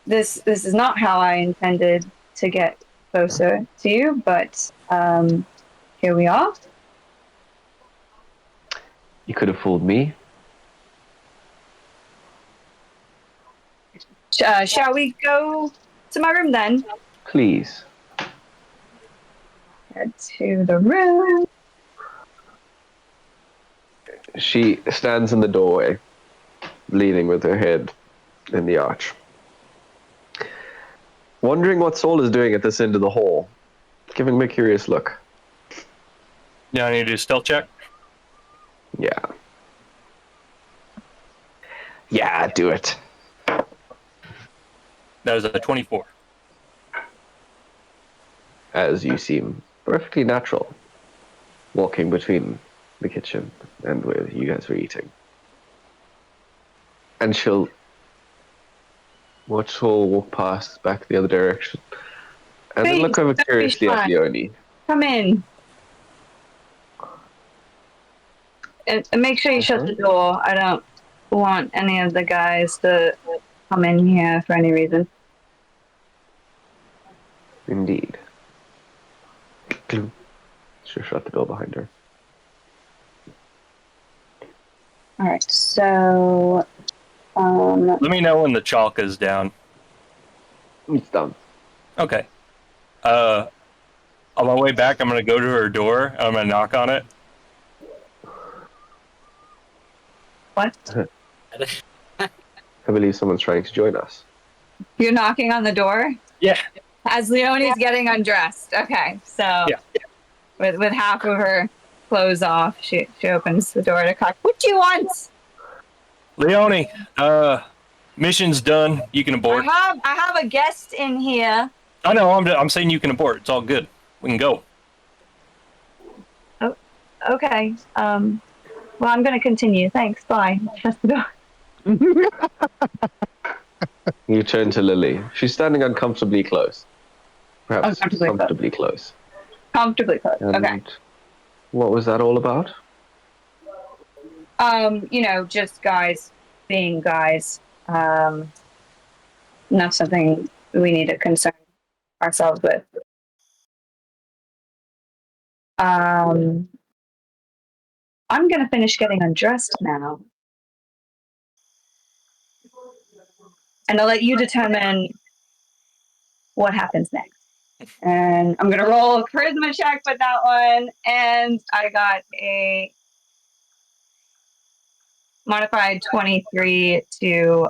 this is not how I intended to get closer to you, but here we are. You could have fooled me. Shall we go to my room then? Please. Head to the room. She stands in the doorway, leaning with her head in the arch. Wondering what Saul is doing at this end of the hall, giving me a curious look. Yeah, I need to do a stealth check. Yeah. Yeah, do it. That was a 24. As you seem perfectly natural, walking between the kitchen and where you guys were eating. And she'll watch Saul walk past back the other direction. And then Please, look over don't be curiously at shy. Leonie. Come in. And make sure you shut the door. I don't want any of the guys to come in here for any reason. Indeed. She'll shut the door behind her. All right, so Let me know when the chalk is down. It's done. Okay. On my way back, I'm going to go to her door. I'm going to knock on it. what? I believe someone's trying to join us. You're knocking on the door Yeah. as Leonie's getting undressed. Okay, so Yeah. with half of her clothes off, she opens the door to crack. What do you want? Leonie, mission's done. You can abort. I have a guest in here. I know. I'm saying you can abort. It's all good. We can go. Okay. Well, I'm going to continue. Thanks. Bye. Shut the door. You turn to Lily. She's standing uncomfortably close. Perhaps Uncomfortably close. Comfortably close. And Okay. what was that all about? Just guys being guys. Not something we need to concern ourselves with. I'm going to finish getting undressed now. And I'll let you determine what happens next. And I'm going to roll a charisma check with that one. And I got a modified 23 to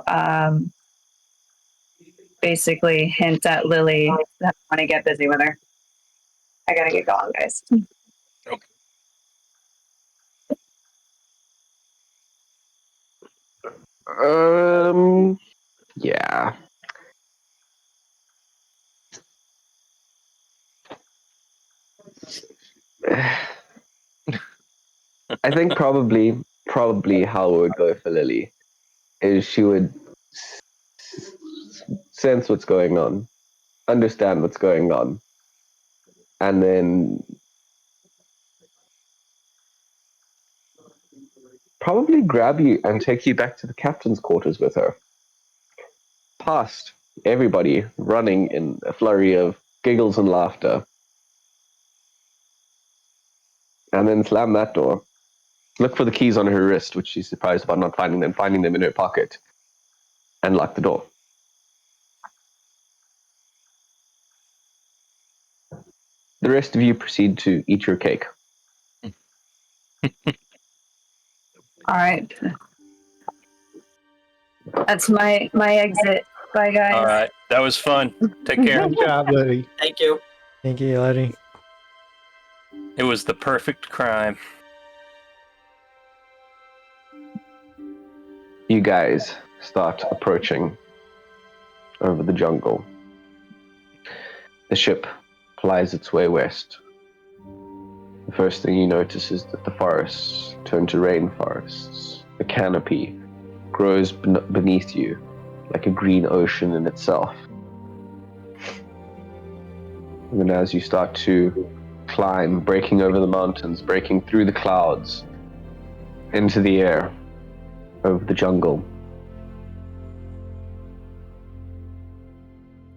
basically hint at Lily that I want to get busy with her. I got to get going, guys. Yeah. I think probably how it would go for Lily is she would sense what's going on, understand what's going on, and then probably grab you and take you back to the captain's quarters with her. past everybody, running in a flurry of giggles and laughter. And then slam that door. Look for the keys on her wrist, which she's surprised about not finding them in her pocket, and lock the door. The rest of you proceed to eat your cake. All right. That's my exit. Bye, guys. All right. That was fun. Take care. Good job, Letty. Thank you. Thank you, Letty. It was the perfect crime. You guys start approaching over the jungle. The ship flies its way west. The first thing you notice is that the forests turn to rainforests. The canopy grows beneath you like a green ocean in itself. And then as you start to climb, breaking over the mountains, breaking through the clouds, into the air, over the jungle,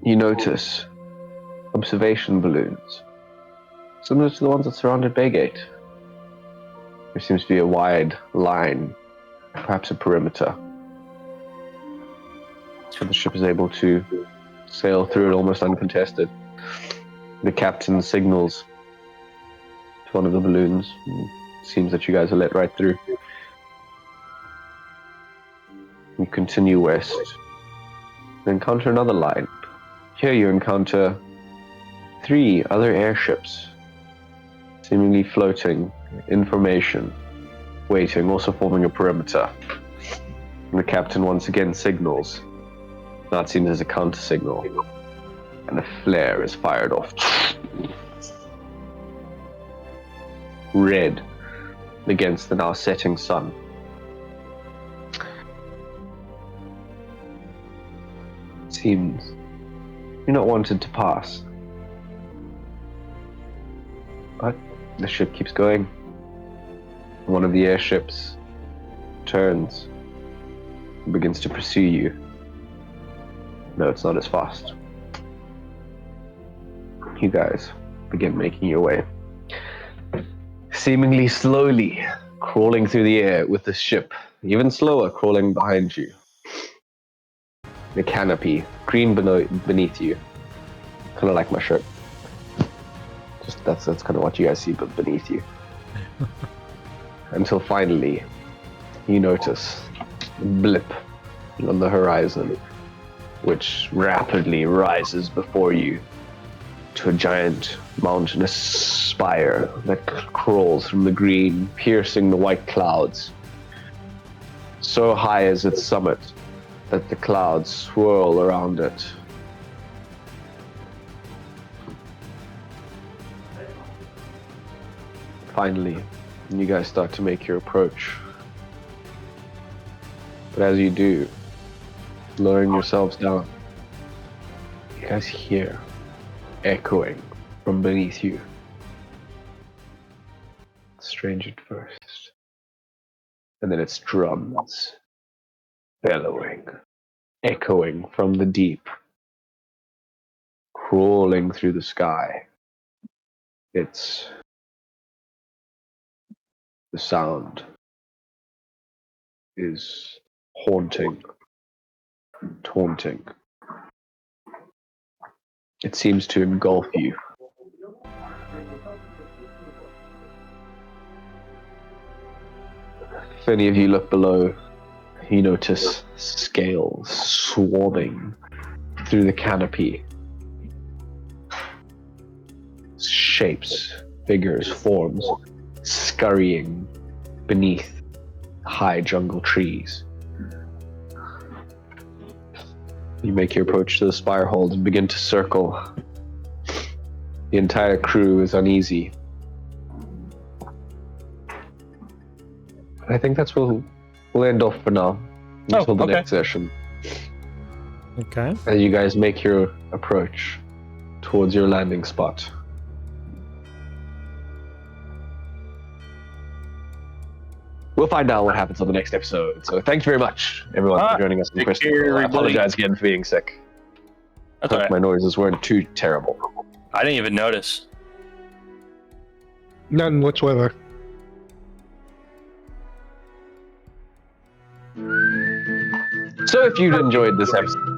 you notice observation balloons, similar to the ones that surrounded Baygate. There seems to be a wide line, perhaps a perimeter. So the ship is able to sail through it almost uncontested. The captain signals to one of the balloons. It seems that you guys are let right through. You continue west. You encounter another line. Here you encounter 3 other airships, seemingly floating in formation, waiting, also forming a perimeter. And the captain once again signals. That seems as a counter signal. And a flare is fired off. Red against the now setting sun. It seems you're not wanted to pass. But the ship keeps going. One of the airships turns and begins to pursue you. No, it's not as fast. You guys begin making your way, seemingly slowly crawling through the air with the ship, even slower crawling behind you. The canopy, green beneath you, kind of like my shirt. Just that's kind of what you guys see, but beneath you. Until finally, you notice a blip on the horizon, which rapidly rises before you to a giant mountainous spire that crawls from the green, piercing the white clouds. So high is its summit that the clouds swirl around it. Finally, you guys start to make your approach. But as you do, lowering yourselves down, you guys hear echoing from beneath you. Strange at first. And then it's drums bellowing, echoing from the deep, crawling through the sky. It's the sound is haunting, taunting. It seems to engulf you. If any of you look below, you notice scales swarming through the canopy. Shapes, figures, forms, scurrying beneath high jungle trees. You make your approach to the spire hold and begin to circle. The entire crew is uneasy. I think that's where we'll end off for now until the next session. Okay. As you guys make your approach towards your landing spot. we'll find out what happens on the next episode. So thanks very much, everyone, for joining us. Take care, I everybody. apologize again for being sick. That's Hope all my right. noises weren't too terrible. I didn't even notice. None whatsoever. So if you've enjoyed this episode